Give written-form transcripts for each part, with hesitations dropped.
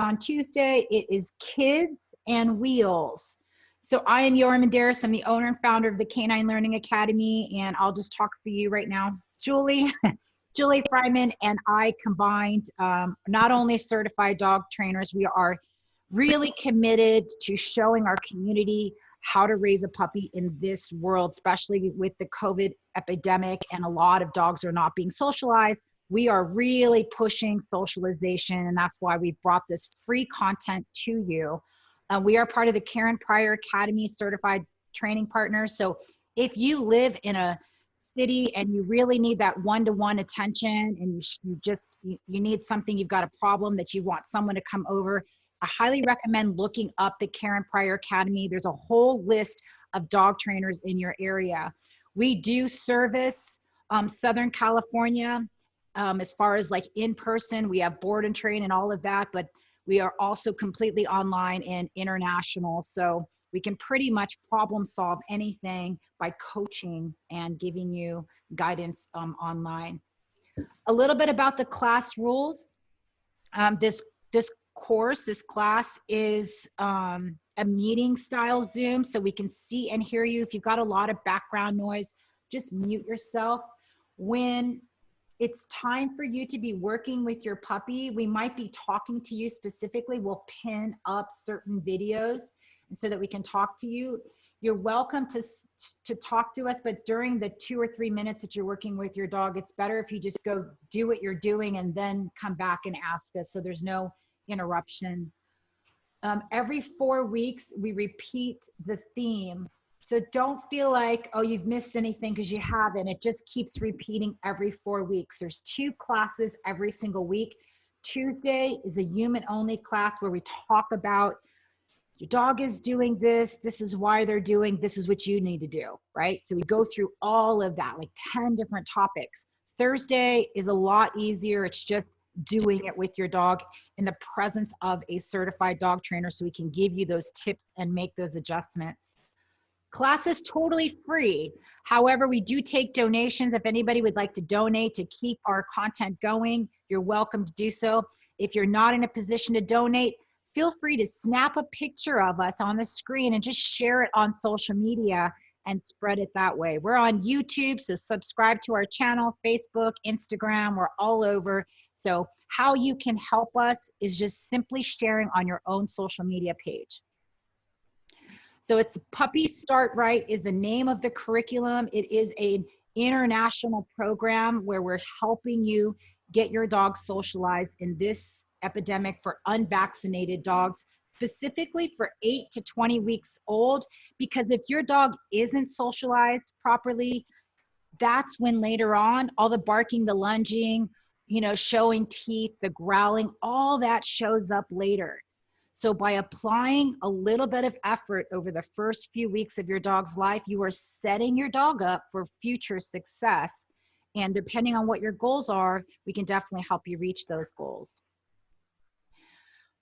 on Tuesday. It is Kids and Wheels. So I am Yoram Menderes. I'm the owner and founder of the Canine Learning Academy, and I'll just talk for you right now. Julie Fryman and I combined, not only certified dog trainers, we are really committed to showing our community how to raise a puppy in this world, especially with the COVID epidemic and a lot of dogs are not being socialized. We are really pushing socialization, and that's why we brought this free content to you. We are part of the Karen Pryor Academy certified training partners. So if you live in a city and you really need that one-to-one attention and you need something, you've got a problem that you want someone to come over, I highly recommend looking up the Karen Pryor Academy. There's a whole list of dog trainers in your area. We do service Southern California as far as like in person. We have board and train and all of that, but we are also completely online and international. So we can pretty much problem solve anything by coaching and giving you guidance online. A little bit about the class rules. This class is a meeting style Zoom, so we can see and hear you. If you've got a lot of background noise, just mute yourself. When it's time for you to be working with your puppy, we might be talking to you specifically. We'll pin up certain videos so that we can talk to you. You're welcome to talk to us, but during the 2 or 3 minutes that you're working with your dog, it's better if you just go do what you're doing and then come back and ask us, so there's no interruption. Every 4 weeks, we repeat the theme. So don't feel like, oh, you've missed anything, because you haven't. It just keeps repeating every 4 weeks. There's 2 classes every single week. Tuesday is a human-only class where we talk about your dog is doing this, this is why they're doing, this is what you need to do, right? So we go through all of that, like 10 different topics. Thursday is a lot easier. It's just doing it with your dog in the presence of a certified dog trainer, so we can give you those tips and make those adjustments. Class is totally free. However, we do take donations. If anybody would like to donate to keep our content going, you're welcome to do so. If you're not in a position to donate, feel free to snap a picture of us on the screen and just share it on social media and spread it that way. We're on YouTube, so subscribe to our channel, Facebook, Instagram, we're all over. So how you can help us is just simply sharing on your own social media page. So it's Puppy Start Right is the name of the curriculum. It is an international program where we're helping you get your dog socialized in this epidemic for unvaccinated dogs, specifically for 8 to 20 weeks old, because if your dog isn't socialized properly, that's when later on, all the barking, the lunging, showing teeth, the growling, all that shows up later. So by applying a little bit of effort over the first few weeks of your dog's life, you are setting your dog up for future success. And depending on what your goals are, we can definitely help you reach those goals.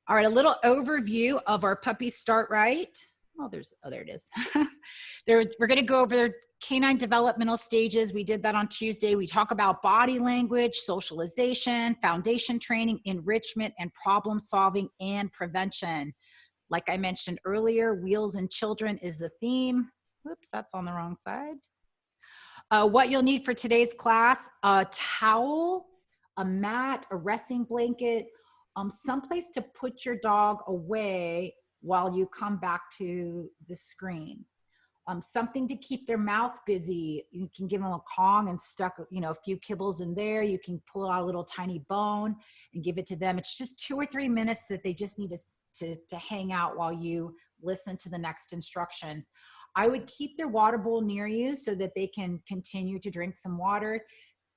All right, a little overview of our Puppy Start Right. Oh, there it is. We're going to go over their canine developmental stages. We did that on Tuesday. We talk about body language, socialization, foundation training, enrichment, and problem solving and prevention. Like I mentioned earlier, wheels and children is the theme. Whoops, that's on the wrong side. What you'll need for today's class: a towel, a mat, a resting blanket, someplace to put your dog away while you come back to the screen. Something to keep their mouth busy. You can give them a Kong and stuck, a few kibbles in there. You can pull out a little tiny bone and give it to them. It's just 2 or 3 minutes that they just need to hang out while you listen to the next instructions. I would keep their water bowl near you so that they can continue to drink some water.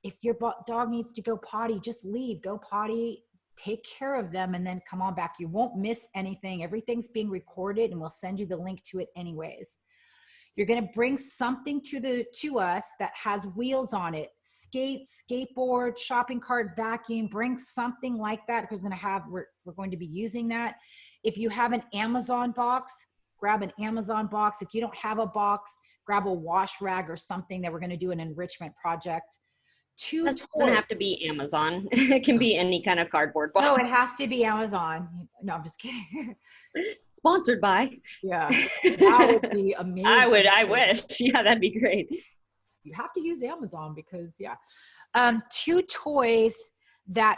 If your dog needs to go potty, just leave, go potty, take care of them, and then come on back. You won't miss anything. Everything's being recorded, and we'll send you the link to it anyways. You're going to bring something to us that has wheels on it: skates, skateboard, shopping cart, vacuum. Bring something like that, because we're going to be using that. If you have an Amazon box, grab an Amazon box. If you don't have a box, grab a wash rag or something that we're going to do an enrichment project. Two It doesn't toys. have to be Amazon. It can be any kind of cardboard box. No, it has to be Amazon. No, I'm just kidding. Sponsored by. Yeah, that would be amazing. I wish. Yeah, that'd be great. You have to use Amazon because, yeah. Two toys that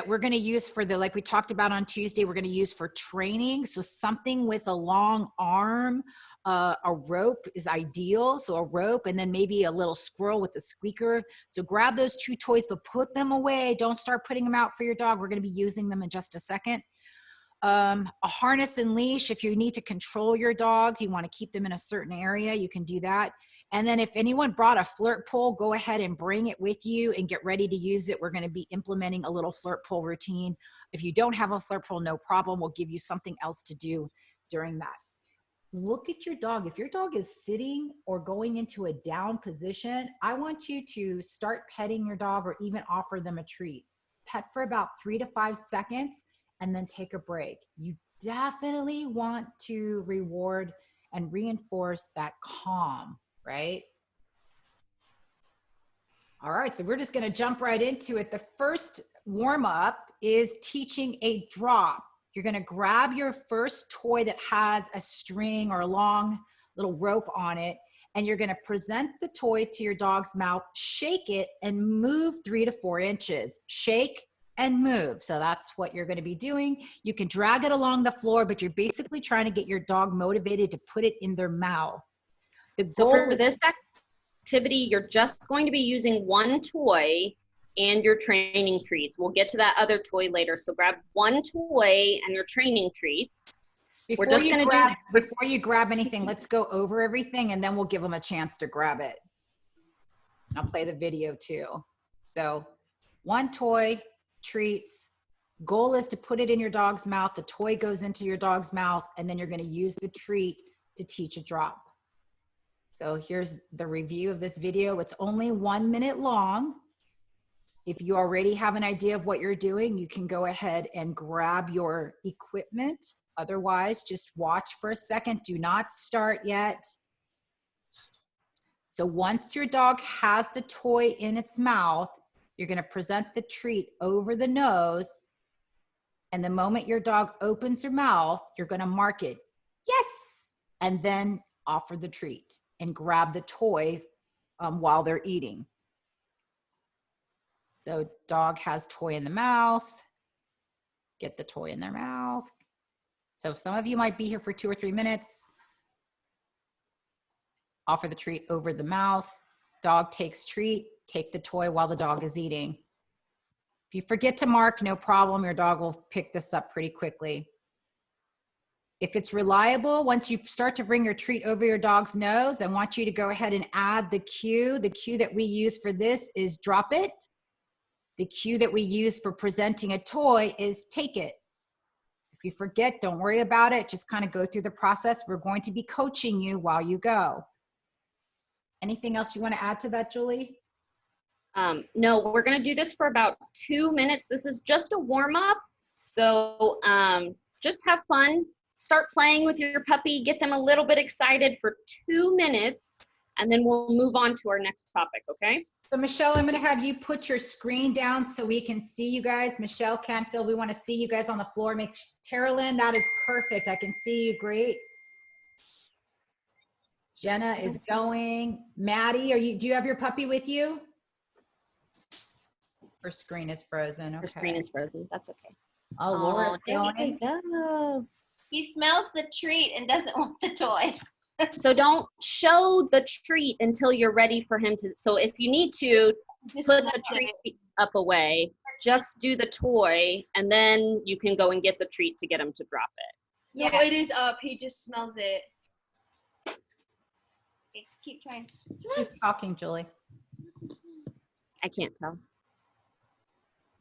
we're going to use for the, like we talked about on Tuesday, we're going to use for training. So something with a long arm, a rope is ideal. So a rope, and then maybe a little squirrel with a squeaker. So grab those two toys, but put them away. Don't start putting them out for your dog. We're going to be using them in just a second. A harness and leash. If you need to control your dog, you want to keep them in a certain area, you can do that. And then if anyone brought a FLIRT pole, go ahead and bring it with you and get ready to use it. We're going to be implementing a little FLIRT pole routine. If you don't have a FLIRT pole, no problem. We'll give you something else to do during that. Look at your dog. If your dog is sitting or going into a down position, I want you to start petting your dog or even offer them a treat. Pet for about 3 to 5 seconds and then take a break. You definitely want to reward and reinforce that calm, right? All right, so we're just going to jump right into it. The first warm up is teaching a drop. You're going to grab your first toy that has a string or a long little rope on it, and you're going to present the toy to your dog's mouth, shake it, and move 3 to 4 inches. Shake and move. So that's what you're going to be doing. You can drag it along the floor, but you're basically trying to get your dog motivated to put it in their mouth. So for this activity, you're just going to be using one toy and your training treats. We'll get to that other toy later. So grab one toy and your training treats. Before you grab anything, let's go over everything and then we'll give them a chance to grab it. I'll play the video too. So one toy, treats. Goal is to put it in your dog's mouth. The toy goes into your dog's mouth, and then you're going to use the treat to teach a drop. So here's the review of this video. It's only 1 minute long. If you already have an idea of what you're doing, you can go ahead and grab your equipment. Otherwise, just watch for a second. Do not start yet. So once your dog has the toy in its mouth, you're going to present the treat over the nose. And the moment your dog opens her mouth, you're going to mark it, yes, and then offer the treat and grab the toy while they're eating. So dog has toy in the mouth, get the toy in their mouth. So some of you might be here for 2 or 3 minutes. Offer the treat over the mouth. Dog takes treat, take the toy while the dog is eating. If you forget to mark, no problem. Your dog will pick this up pretty quickly. If it's reliable, once you start to bring your treat over your dog's nose, I want you to go ahead and add the cue. The cue that we use for this is drop it. The cue that we use for presenting a toy is take it. If you forget, don't worry about it. Just kind of go through the process. We're going to be coaching you while you go. Anything else you want to add to that, Julie? No, we're going to do this for about 2 minutes. This is just a warm up. So just have fun. Start playing with your puppy. Get them a little bit excited for 2 minutes, and then we'll move on to our next topic, okay? So Michelle, I'm going to have you put your screen down so we can see you guys. Michelle, Canfield, we want to see you guys on the floor. Terralyn, that is perfect. I can see you great. Jenna is going. Maddie, do you have your puppy with you? Her screen is frozen. Okay. Her screen is frozen. That's okay. Oh, Laura's going. Go. He smells the treat and doesn't want the toy. So don't show the treat until you're ready for him to. So if you need to Just put the treat up away, just do the toy, and then you can go and get the treat to get him to drop it. No, it is up. He just smells it. Okay, keep trying. Who's talking, Julie? I can't tell.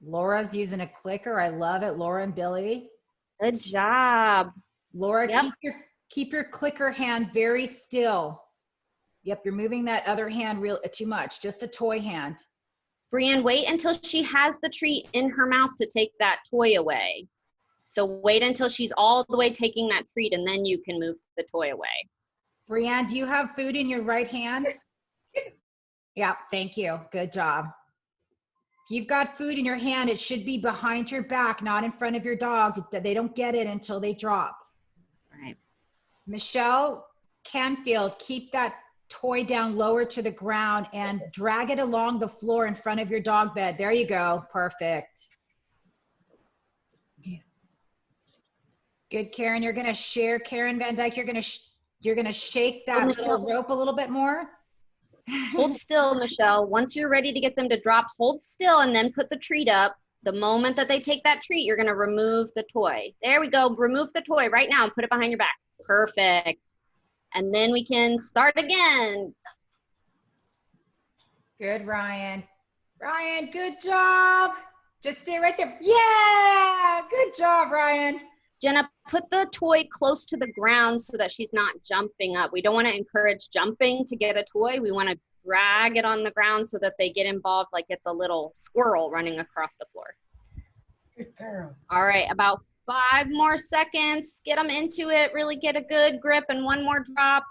Laura's using a clicker. I love it. Laura and Billy. Good job. Laura, Yep. keep your clicker hand very still. Yep, you're moving that other hand too much. Just the toy hand. Brianne, wait until she has the treat in her mouth to take that toy away. So wait until she's all the way taking that treat, and then you can move the toy away. Brianne, do you have food in your right hand? Yeah, thank you. Good job. If you've got food in your hand, it should be behind your back, not in front of your dog. They don't get it until they drop. Right. Michelle Canfield, keep that toy down lower to the ground and drag it along the floor in front of your dog bed. There you go. Perfect. Good, Karen. You're going to share, Karen Van Dyke, you're going to shake that little rope a little bit more. Hold still, Michelle. Once you're ready to get them to drop, hold still and then put the treat up. The moment that they take that treat, you're going to remove the toy. There we go. Remove the toy right now and put it behind your back. Perfect. And then we can start again. Good, Ryan. Ryan, good job. Just stay right there. Yeah, good job, Ryan. Jenna, put the toy close to the ground so that she's not jumping up. We don't want to encourage jumping to get a toy. We want to drag it on the ground so that they get involved like it's a little squirrel running across the floor. Good girl. All right, about 5 more seconds. Get them into it. Really get a good grip and one more drop.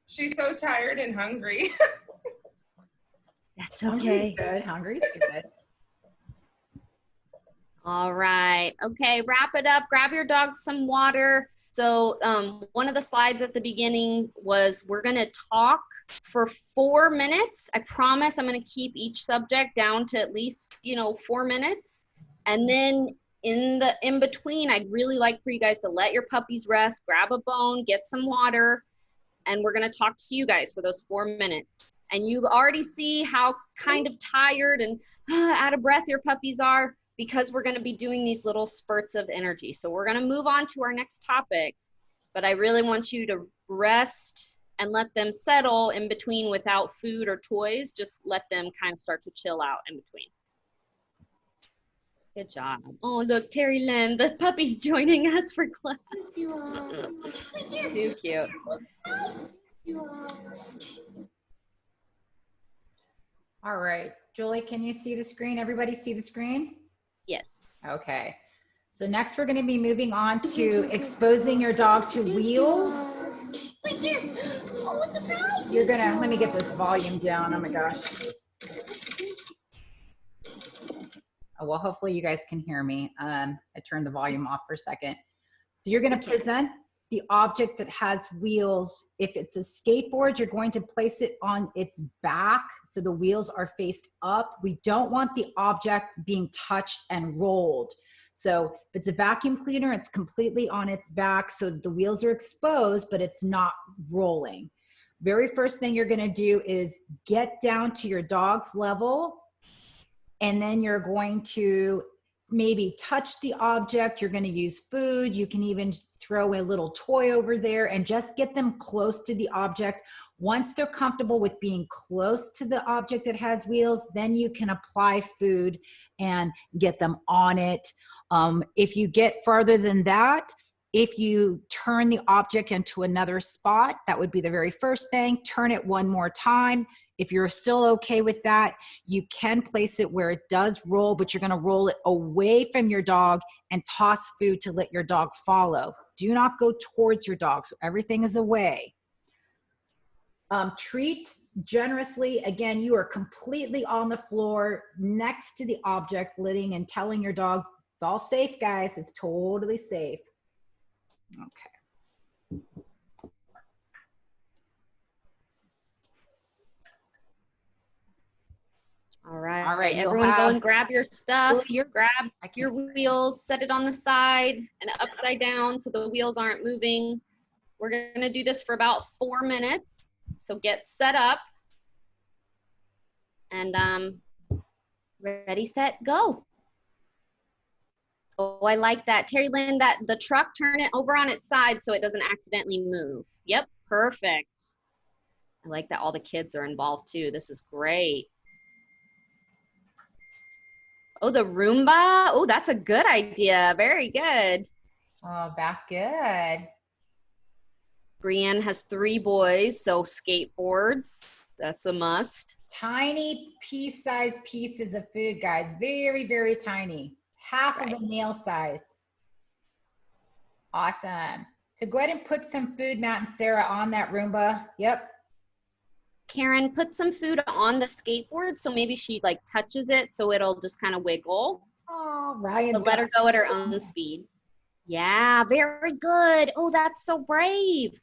She's so tired and hungry. That's Hungry's okay. good. Hungry's good. All right. Okay, wrap it up. Grab your dog some water. So one of the slides at the beginning was we're going to talk for 4 minutes. I promise I'm going to keep each subject down to at least, 4 minutes. And then in between, I'd really like for you guys to let your puppies rest, grab a bone, get some water, and we're going to talk to you guys for those 4 minutes. And you already see how kind of tired and out of breath your puppies are, because we're going to be doing these little spurts of energy. So we're going to move on to our next topic, but I really want you to rest and let them settle in between without food or toys. Just let them kind of start to chill out in between. Good job. Oh, look, Terry Lynn, the puppy's joining us for class. Too cute. All right. Julie, can you see the screen? Everybody see the screen? Yes. Okay. So next we're going to be moving on to exposing your dog to wheels. You're going to, let me get this volume down. Oh my gosh. Oh, well, hopefully you guys can hear me. I turned the volume off for a second. So you're going to present the object that has wheels. If it's a skateboard, you're going to place it on its back so the wheels are faced up. We don't want the object being touched and rolled. So if it's a vacuum cleaner, it's completely on its back so that the wheels are exposed, but it's not rolling. Very first thing you're going to do is get down to your dog's level, and then you're going to maybe touch the object. You're going to use food. You can even throw a little toy over there and just get them close to the object. Once they're comfortable with being close to the object that has wheels, then you can apply food and get them on it. If you get farther than that, if you turn the object into another spot, that would be the very first thing. Turn it one more time. If you're still okay with that, you can place it where it does roll, but you're going to roll it away from your dog and toss food to let your dog follow. Do not go towards your dog, so everything is away. Treat generously. Again, you are completely on the floor next to the object, letting and telling your dog, it's all safe, guys. It's totally safe. Okay. All right. All right, Everyone go and grab your stuff. Grab your wheels, set it on the side and upside down so the wheels aren't moving. We're going to do this for about 4 minutes. So get set up and ready, set, go. Oh, I like that. Terry Lynn, that the truck, turn it over on its side so it doesn't accidentally move. Yep, perfect. I like that all the kids are involved too. This is great. Oh, the Roomba. Oh, that's a good idea. Very good. Oh, back good. Brienne has 3 boys, so skateboards. That's a must. Tiny pea-sized pieces of food, guys. Very, very tiny. Half of a nail size. Awesome. So go ahead and put some food, Matt and Sarah, on that Roomba. Yep. Karen, put some food on the skateboard so maybe she like touches it so it'll just kind of wiggle. Oh, Ryan's But let her go at her own speed. Yeah, very good. Oh, that's so brave.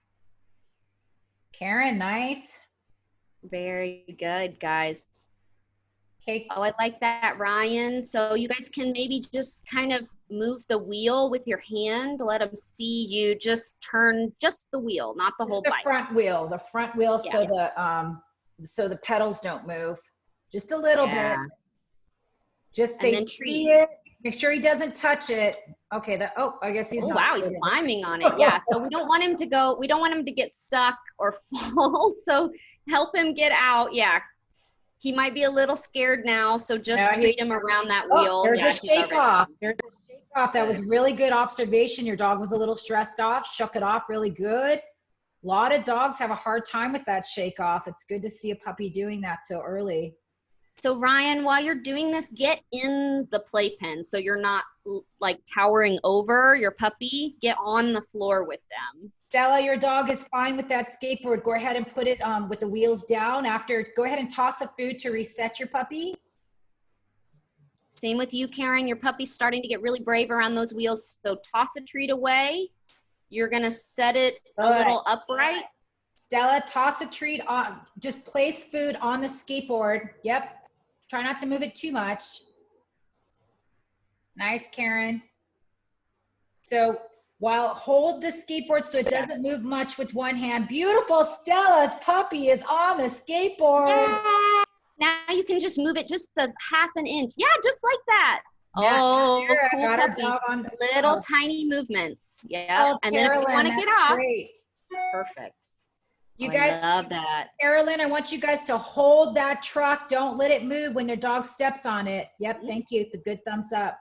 Karen, nice. Very good, guys. Okay. Oh, I like that, Ryan. So you guys can maybe just kind of move the wheel with your hand. Let them see you just turn just the wheel, not the whole The bike. front wheel, Yeah. so the pedals don't move. Just a little bit. Just And they then see it. Make sure he doesn't touch it. Okay, I guess he's Oh, not. wow, he's climbing on it. Yeah, so we don't want him to go, we don't want him to get stuck or fall. So help him get out. Yeah. He might be a little scared now, so just treat him around that wheel. There's Yeah, a shake off. There's a shake off. That was really good observation. Your dog was a little stressed off, shook it off really good. A lot of dogs have a hard time with that shake off. It's good to see a puppy doing that so early. So Ryan, while you're doing this, get in the playpen so you're not like towering over your puppy. Get on the floor with them. Stella, your dog is fine with that skateboard. Go ahead and put it with the wheels down. Go ahead and toss a food to reset your puppy. Same with you, Karen. Your puppy's starting to get really brave around those wheels. So toss a treat away. You're going to set it a little upright. Stella, toss a treat on. Just place food on the skateboard. Yep. Try not to move it too much. Nice, Karen. So hold the skateboard so it doesn't move much with one hand. Beautiful. Stella's puppy is on the skateboard. Yeah. Now you can just move it just a half an inch. Yeah, just like that. Yeah, oh, cool got puppy. Her on Little tiny movements. Yeah. Oh, and then if you want to get off. Great. Perfect. You guys, I love that. Carolyn, I want you guys to hold that truck. Don't let it move when their dog steps on it. Yep, thank you. The good thumbs up.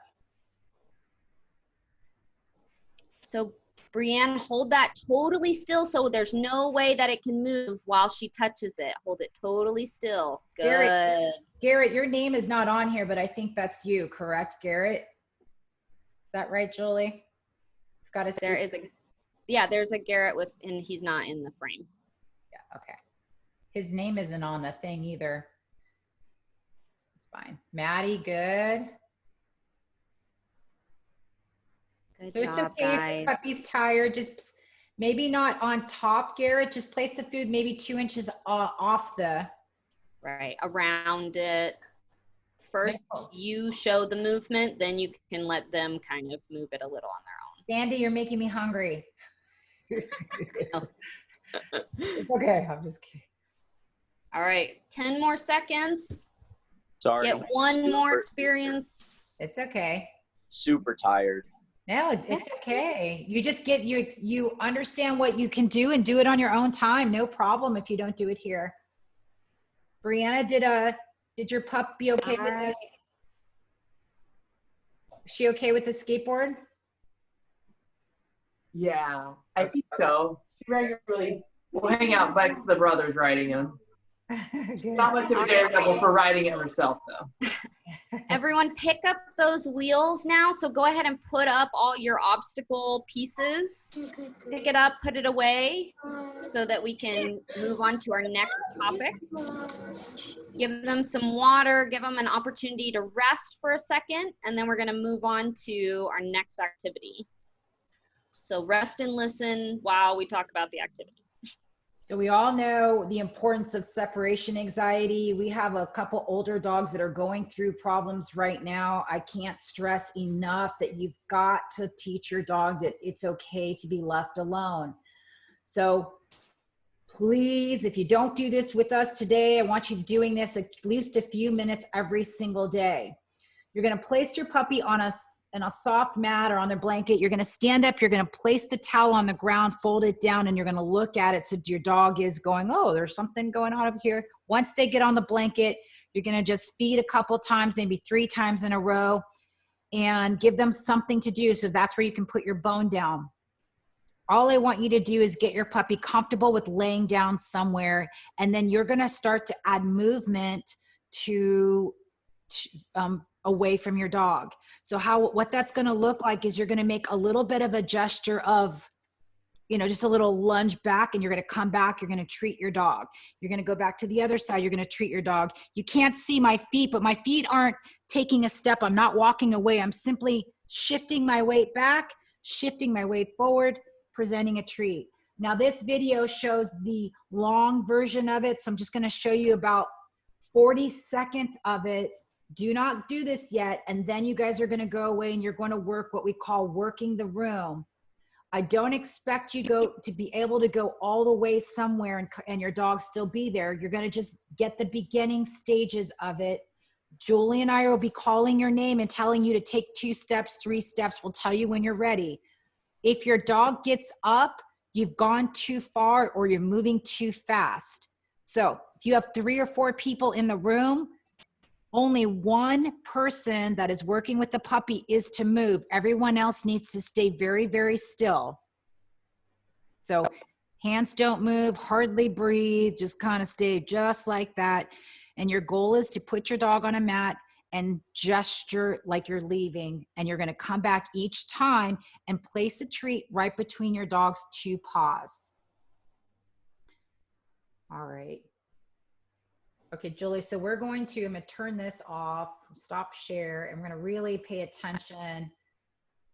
So Brianne, hold that totally still so there's no way that it can move while she touches it. Hold it totally still. Good. Garrett, your name is not on here, but I think that's you, correct, Garrett? Is that right, Julie? It's got to there's a Garrett and he's not in the frame. Yeah, okay. His name isn't on the thing either. It's fine. Maddie, good. Good so job, it's okay guys. if the puppy's tired. Just maybe not on top, Garrett. Just place the food maybe 2 inches off the. Right, around it. First, you show the movement, then you can let them kind of move it a little on their own. Sandy, you're making me hungry. Oh. It's okay, I'm just kidding. All right, 10 more seconds. Sorry. Get one more experience. It's okay. Super tired. No, it's okay. You just you understand what you can do and do it on your own time. No problem if you don't do it here. Brianna, did your pup be okay with it? Is she okay with the skateboard? Yeah, I think so. She regularly will hang out next to the brothers riding him. Not much of a daredevil for riding it herself, though. Everyone pick up those wheels now. So go ahead and put up all your obstacle pieces. Pick it up, put it away so that we can move on to our next topic. Give them some water, give them an opportunity to rest for a second, and then we're going to move on to our next activity. So rest and listen while we talk about the activity. So we all know the importance of separation anxiety. We have a couple older dogs that are going through problems right now. I can't stress enough that you've got to teach your dog that it's okay to be left alone. So please, if you don't do this with us today, I want you doing this at least a few minutes every single day. You're going to place your puppy on a soft mat or on their blanket. You're going to stand up. You're going to place the towel on the ground, fold it down, and you're going to look at it. So your dog is going, oh, there's something going on over here. Once they get on the blanket, you're going to just feed a couple times, maybe 3 times in a row, and give them something to do. So that's where you can put your bone down. All I want you to do is get your puppy comfortable with laying down somewhere. And then you're going to start to add movement away from your dog. So what that's going to look like is you're going to make a little bit of a gesture of, you know, just a little lunge back, and you're going to come back. You're going to treat your dog. You're going to go back to the other side. You're going to treat your dog. You can't see my feet, but my feet aren't taking a step. I'm not walking away. I'm simply shifting my weight back, shifting my weight forward, presenting a treat. Now this video shows the long version of it. So I'm just going to show you about 40 seconds of it. Do not do this yet. And then you guys are going to go away and you're going to work what we call working the room. I don't expect you to be able to go all the way somewhere and your dog still be there. You're going to just get the beginning stages of it. Julie and I will be calling your name and telling you to take 2 steps, 3 steps. We'll tell you when you're ready. If your dog gets up, you've gone too far or you're moving too fast. So if you have 3 or 4 people in the room, only one person that is working with the puppy is to move. Everyone else needs to stay very, very still. So hands don't move, hardly breathe, just kind of stay just like that. And your goal is to put your dog on a mat and gesture like you're leaving. And you're going to come back each time and place a treat right between your dog's 2 paws. All right. Okay, Julie, so we're going to, I'm going to turn this off, stop share, and we're going to really pay attention.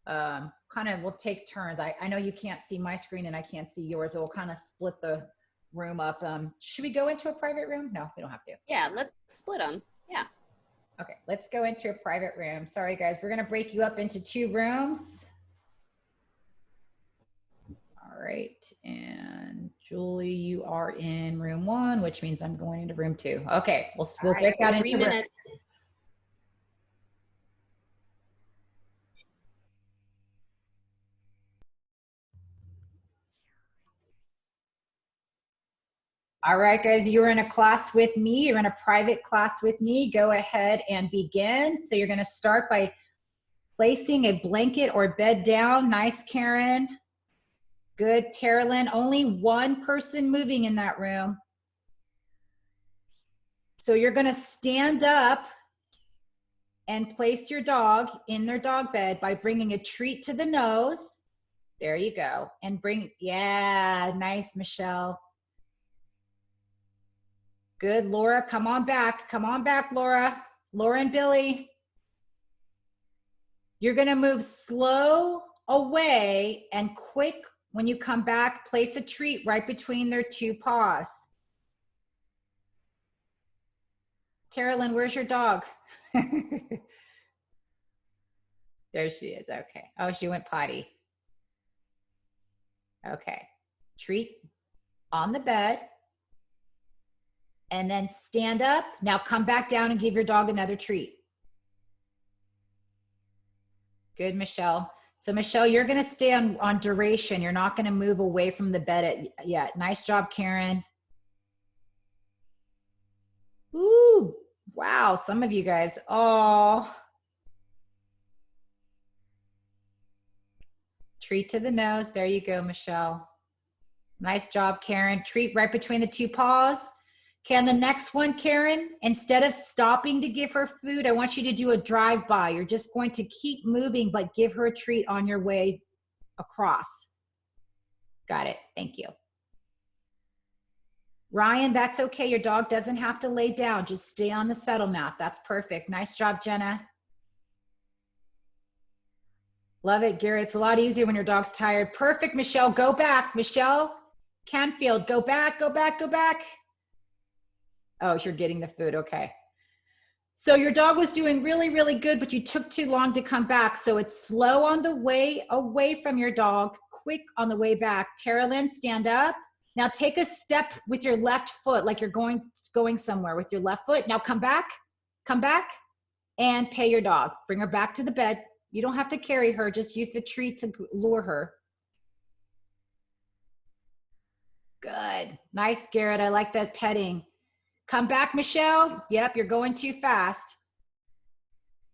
We'll take turns. I know you can't see my screen and I can't see yours, but we'll kind of split the room up. Should we go into a private room? No, we don't have to. Yeah, let's split them. Yeah. Okay, let's go into a private room. Sorry, guys, we're going to break you up into 2 rooms. All right, and Julie, you are in room 1, which means I'm going into room 2. Okay, we'll break out into 3 minutes. All right, guys, you're in a class with me. You're in a private class with me. Go ahead and begin. So you're going to start by placing a blanket or bed down. Nice, Karen. Good, Terilyn. Only one person moving in that room. So you're going to stand up and place your dog in their dog bed by bringing a treat to the nose. There you go. And yeah, nice, Michelle. Good, Laura, come on back. Come on back, Laura. Laura and Billy. You're going to move slow away and quick. When you come back, place a treat right between their 2 paws. Terilyn, where's your dog? There she is. Okay. Oh, she went potty. Okay. Treat on the bed. And then stand up. Now come back down and give your dog another treat. Good, Michelle. So Michelle, you're going to stay on duration. You're not going to move away from the bed yet. Nice job, Karen. Ooh, wow. Some of you guys. Oh. Treat to the nose. There you go, Michelle. Nice job, Karen. Treat right between the 2 paws. Okay, on the next one, Karen, instead of stopping to give her food, I want you to do a drive-by. You're just going to keep moving, but give her a treat on your way across. Got it. Thank you. Ryan, that's okay. Your dog doesn't have to lay down. Just stay on the settle mat. That's perfect. Nice job, Jenna. Love it, Garrett. It's a lot easier when your dog's tired. Perfect, Michelle. Go back. Michelle Canfield, go back, go back, go back. Oh, you're getting the food. Okay. So your dog was doing really, really good, but you took too long to come back. So it's slow on the way away from your dog, quick on the way back. Terilyn, stand up. Now take a step with your left foot, like you're going somewhere with your left foot. Now come back, and pay your dog. Bring her back to the bed. You don't have to carry her. Just use the treat to lure her. Good. Nice, Garrett. I like that petting. Come back, Michelle. Yep, you're going too fast.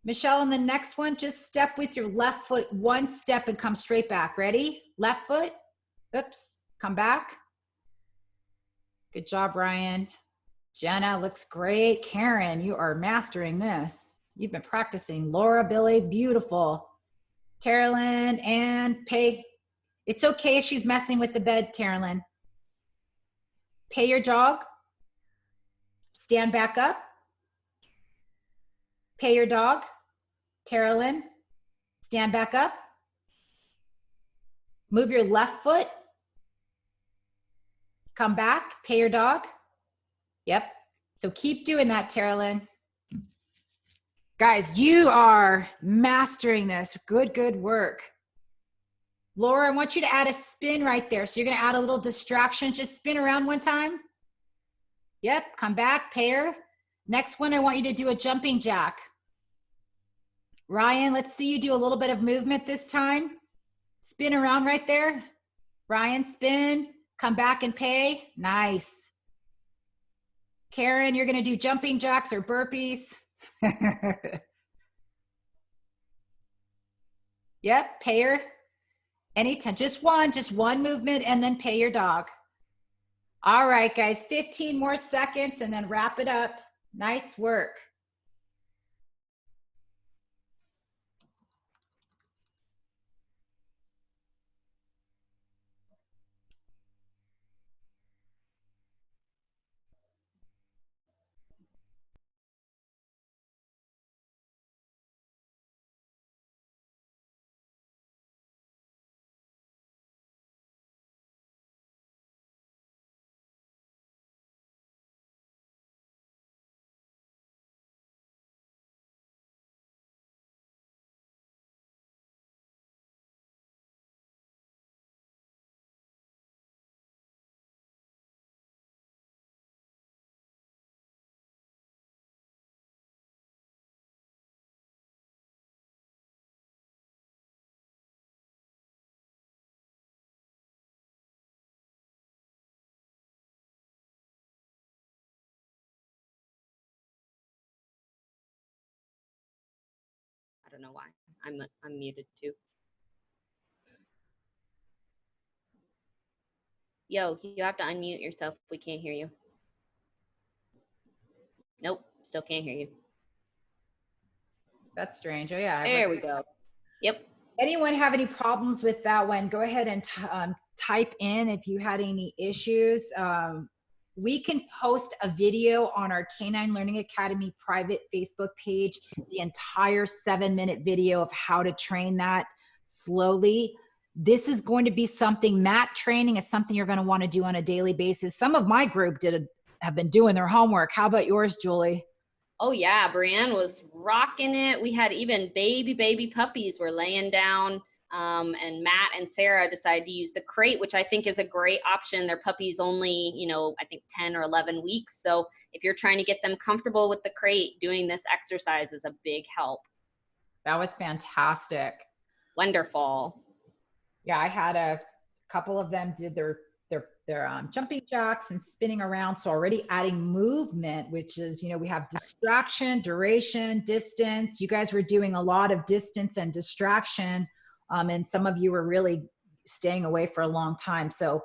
Michelle, on the next one, just step with your left foot 1 step and come straight back. Ready? Left foot. Oops. Come back. Good job, Ryan. Jenna looks great. Karen, you are mastering this. You've been practicing. Laura, Billy, beautiful. Terilyn, and pay. It's okay if she's messing with the bed, Terilyn. Pay your dog. Stand back up. Pay your dog. Terilyn, stand back up. Move your left foot. Come back, pay your dog. Yep. So keep doing that, Terilyn. Guys, you are mastering this. Good, good work. Laura, I want you to add a spin right there. So you're going to add a little distraction. Just spin around one time. Yep. Come back, pair. Next one, I want you to do a jumping jack. Ryan, let's see you do a little bit of movement this time. Spin around right there. Ryan, spin. Come back and pay. Nice. Karen, you're going to do jumping jacks or burpees. Yep, pay her. Anytime, just one movement and then pay your dog. All right, guys, 15 more seconds and then wrap it up. Nice work. I don't know why. I'm muted too. Yo, you have to unmute yourself. We can't hear you. Nope, still can't hear you. That's strange. Oh yeah. There we go. Yep. Anyone have any problems with that one? Go ahead and type in if you had any issues. We can post a video on our Canine Learning Academy private Facebook page, the entire 7-minute video of how to train that slowly. This is going to be something, mat training is something you're going to want to do on a daily basis. Some of my group have been doing their homework. How about yours, Julie? Oh yeah, Brienne was rocking it. We had even baby puppies were laying down. And Matt and Sarah decided to use the crate, which I think is a great option. Their puppy's only, I think 10 or 11 weeks. So if you're trying to get them comfortable with the crate, doing this exercise is a big help. That was fantastic. Wonderful. Yeah, I had a couple of them did their jumping jacks and spinning around. So already adding movement, which is, we have distraction, duration, distance. You guys were doing a lot of distance and distraction. And some of you were really staying away for a long time. So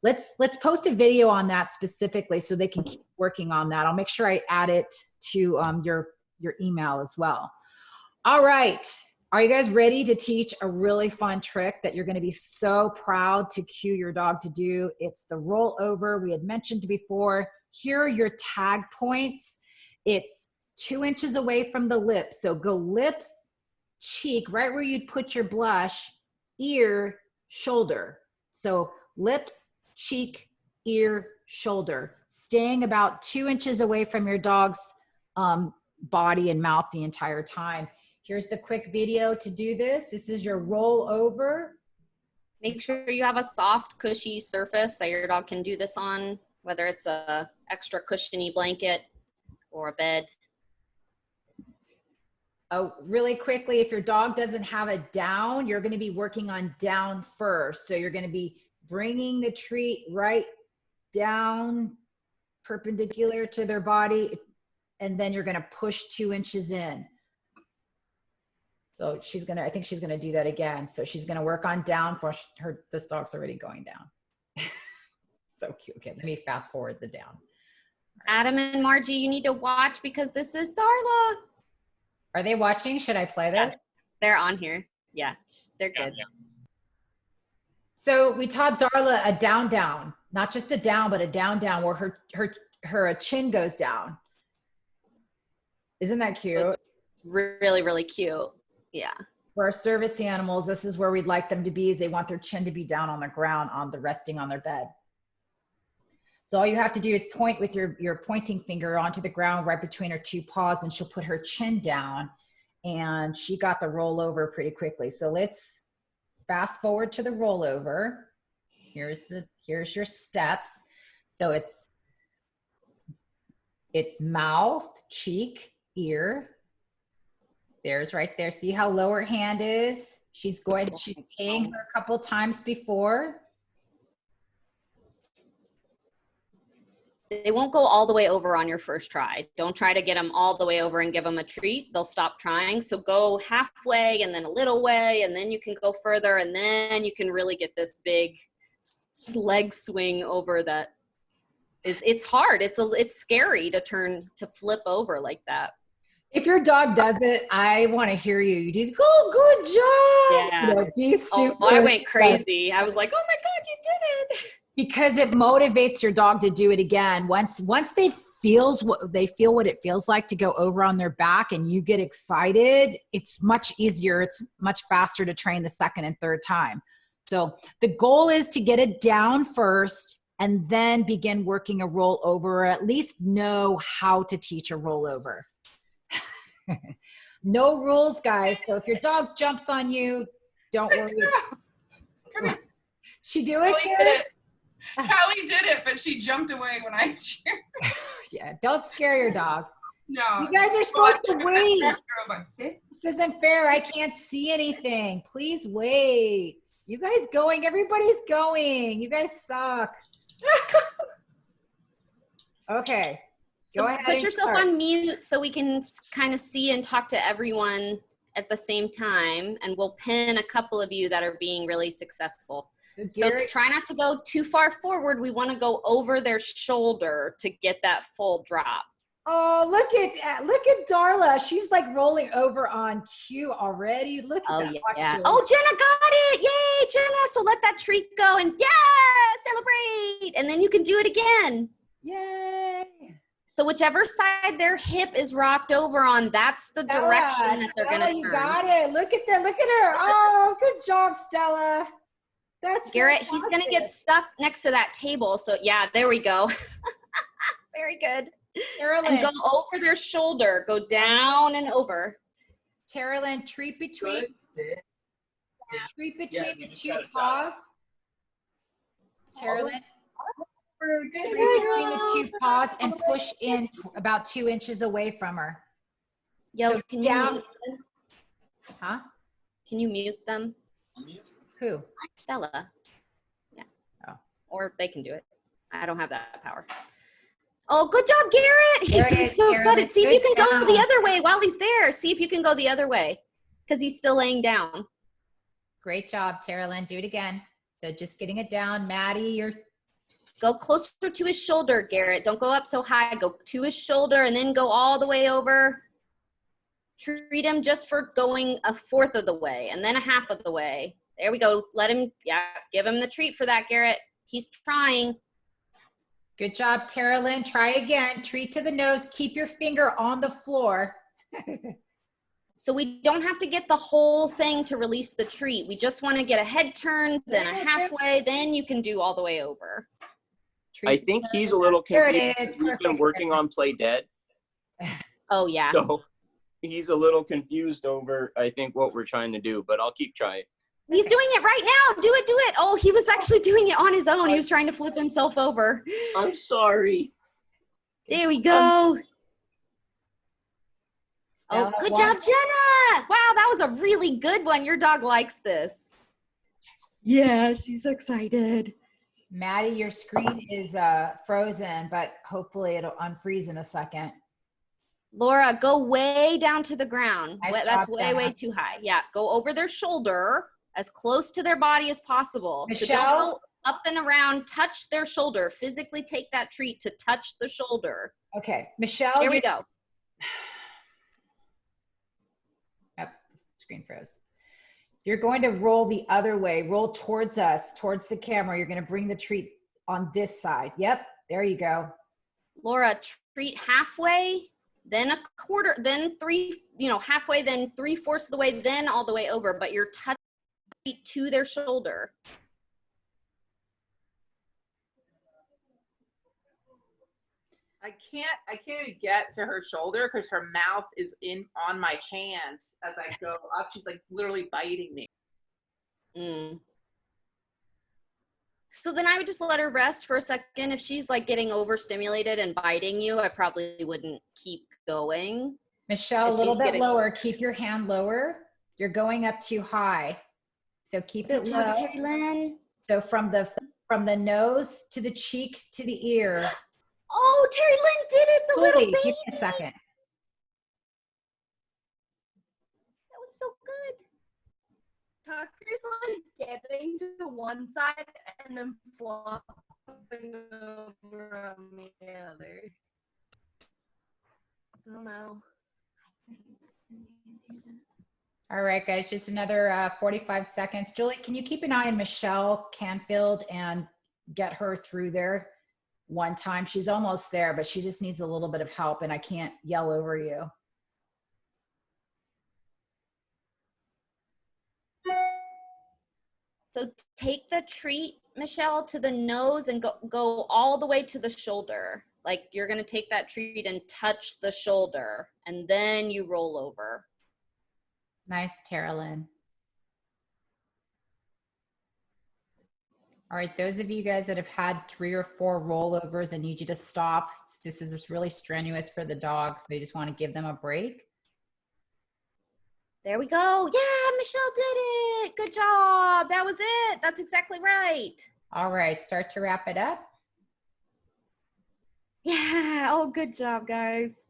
let's post a video on that specifically so they can keep working on that. I'll make sure I add it to your email as well. All right. Are you guys ready to teach a really fun trick that you're going to be so proud to cue your dog to do? It's the rollover. We had mentioned before. Here are your tag points. It's 2 inches away from the lips. So go lips, cheek, right where you'd put your blush, ear, shoulder. So lips, cheek, ear, shoulder. Staying about 2 inches away from your dog's body and mouth the entire time. Here's the quick video to do this. This is your roll over. Make sure you have a soft, cushy surface that your dog can do this on, whether it's a extra cushiony blanket or a bed. Oh, really quickly, if your dog doesn't have a down, you're going to be working on down first. So you're going to be bringing the treat right down perpendicular to their body, and then you're going to push 2 inches in. So I think she's going to do that again. So she's going to work on down for this dog's already going down. So cute. Okay, let me fast forward the down. Adam and Margie, you need to watch because this is Darla. Are they watching? Should I play this? Yes, they're on here. Yeah, they're good. So we taught Darla a down, down, not just a down, but a down, down where her chin goes down. Isn't that cute? It's really, really cute. Yeah. For our service animals, this is where we'd like them to be, is they want their chin to be down on the ground, resting on their bed. So all you have to do is point with your pointing finger onto the ground right between her two paws, and she'll put her chin down, and she got the rollover pretty quickly. So let's fast forward to the rollover. Here's your steps. So it's mouth, cheek, ear. There's right there. See how low her hand is? She's paying her a couple times before. They won't go all the way over on your first try. Don't try to get them all the way over and give them a treat. They'll stop trying. So go halfway and then a little way, and then you can go further, and then you can really get this big leg swing over that. It's hard. It's scary to flip over like that. If your dog does it, I want to hear you. You do, oh, good job. Yeah. You know, be super I went crazy. I was like, oh my God, you did it. Because it motivates your dog to do it again. Once they feel what it feels like to go over on their back and you get excited, it's much easier. It's much faster to train the second and third time. So the goal is to get it down first and then begin working a rollover, or at least know how to teach a rollover. No rules, guys. So if your dog jumps on you, don't worry. She do it, Karen? Callie did it, but she jumped away when I cheered. Yeah, don't scare your dog. No. You guys are supposed to wait. Like, This isn't fair. I can't see anything. Please wait. You guys going? Everybody's going. You guys suck. Okay. Go ahead. Put yourself on mute so we can kind of see and talk to everyone at the same time, and we'll pin a couple of you that are being really successful. So try not to go too far forward. We want to go over their shoulder to get that full drop. Oh, look at Darla. She's like rolling over on cue already. Look at that. Yeah. Oh, Jenna got it. Yay, Jenna. So let that treat go and celebrate. And then you can do it again. Yay. So whichever side their hip is rocked over on, that's the direction that they're going to turn. You got it. Look at that. Look at her. Oh, good job, Stella. That's Garrett. He's going to get stuck next to that table. So yeah, there we go. Very good. Carolyn. And go over their shoulder. Go down and over. Carolyn, treat between the two paws. Carolyn. Treat between the two paws and push in about 2 inches away from her. Yo, so can down. You mute them? Huh? Can you mute them? Who? Stella. Yeah. Oh. Or they can do it. I don't have that power. Oh, good job, Garrett. He's so excited. See if you can go the other way while he's there. See if you can go the other way because he's still laying down. Great job, Carolyn. Do it again. So just getting it down. Maddie, Go closer to his shoulder, Garrett. Don't go up so high. Go to his shoulder and then go all the way over. Treat him just for going 1/4 of the way and then 1/2 of the way. There we go. Let him, give him the treat for that, Garrett. He's trying. Good job, Carolyn. Try again. Treat to the nose. Keep your finger on the floor. So we don't have to get the whole thing to release the treat. We just want to get a head turn, then a halfway, then you can do all the way over. I think he's a little confused. We've been working on Play Dead. Oh, yeah. So he's a little confused over, I think, what we're trying to do, but I'll keep trying. He's doing it right now. Do it, do it. Oh, he was actually doing it on his own. He was trying to flip himself over. I'm sorry. There we go. Oh, good job, Jenna. Wow, that was a really good one. Your dog likes this. Yeah, she's excited. Maddie, your screen is frozen, but hopefully it'll unfreeze in a second. Laura, go way down to the ground. Nice That's job, way, Jenna. way too high. Yeah, go over their shoulder as close to their body as possible. Michelle? So don't go up and around, touch their shoulder. Physically take that treat to touch the shoulder. Okay, Michelle. There we go. Screen froze. You're going to roll the other way. Roll towards us, towards the camera. You're going to bring the treat on this side. Yep, there you go. Laura, treat halfway, then a quarter, then three, halfway, then 3/4 of the way, then all the way over, but you're touching to their shoulder. I can't even get to her shoulder because her mouth is on my hand as I go up. She's like literally biting me. So then I would just let her rest for a second. If she's like getting overstimulated and biting you, I probably wouldn't keep going. Michelle, a little bit lower. Keep your hand lower. You're going up too high. So keep it low. So from the nose to the cheek to the ear. Oh, Terry Lynn did it, the little baby. Give me a second. That was so good. Tucker's like getting to one side and then flopping over on the other. I don't know. All right, guys, just another 45 seconds. Julie, can you keep an eye on Michelle Canfield and get her through there one time? She's almost there, but she just needs a little bit of help, and I can't yell over you. So take the treat, Michelle, to the nose and go all the way to the shoulder. Like you're going to take that treat and touch the shoulder, and then you roll over. Nice, Terralyn. All right, those of you guys that have had 3 or 4 rollovers and need you to stop, this is just really strenuous for the dog, so you just want to give them a break. There we go. Yeah, Michelle did it. Good job. That was it. That's exactly right. All right, start to wrap it up. Yeah. Oh, good job, guys.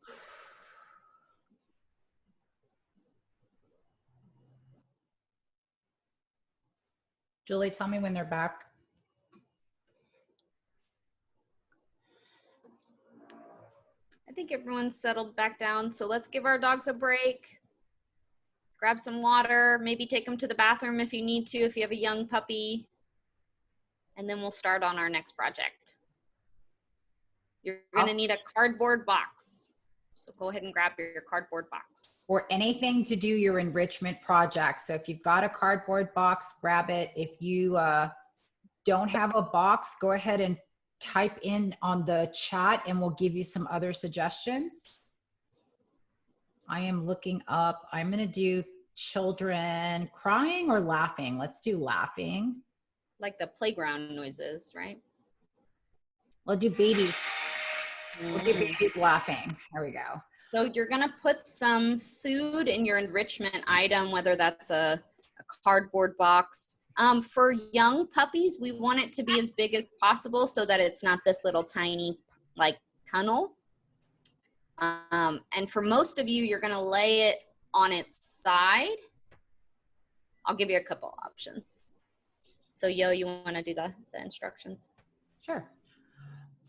Julie, tell me when they're back. I think everyone's settled back down, so let's give our dogs a break. Grab some water, maybe take them to the bathroom if you need to, if you have a young puppy, and then we'll start on our next project. You're gonna need a cardboard box. So go ahead and grab your cardboard box. Or anything to do your enrichment project. So if you've got a cardboard box, grab it. If you don't have a box, go ahead and type in on the chat and we'll give you some other suggestions. I am looking up, I'm gonna do children crying or laughing. Let's do laughing. Like the playground noises, right? We'll do babies. We'll do babies laughing. There we go. So you're gonna put some food in your enrichment item, whether that's a cardboard box. For young puppies, we want it to be as big as possible so that it's not this little tiny like tunnel. And for most of you, you're gonna lay it on its side. I'll give you a couple options. So Yo, you wanna do the instructions? Sure.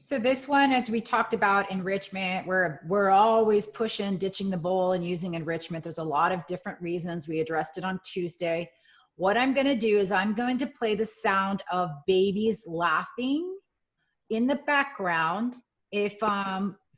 So this one, as we talked about enrichment, we're always pushing, ditching the bowl and using enrichment. There's a lot of different reasons. We addressed it on Tuesday. What I'm gonna do is I'm going to play the sound of babies laughing in the background. If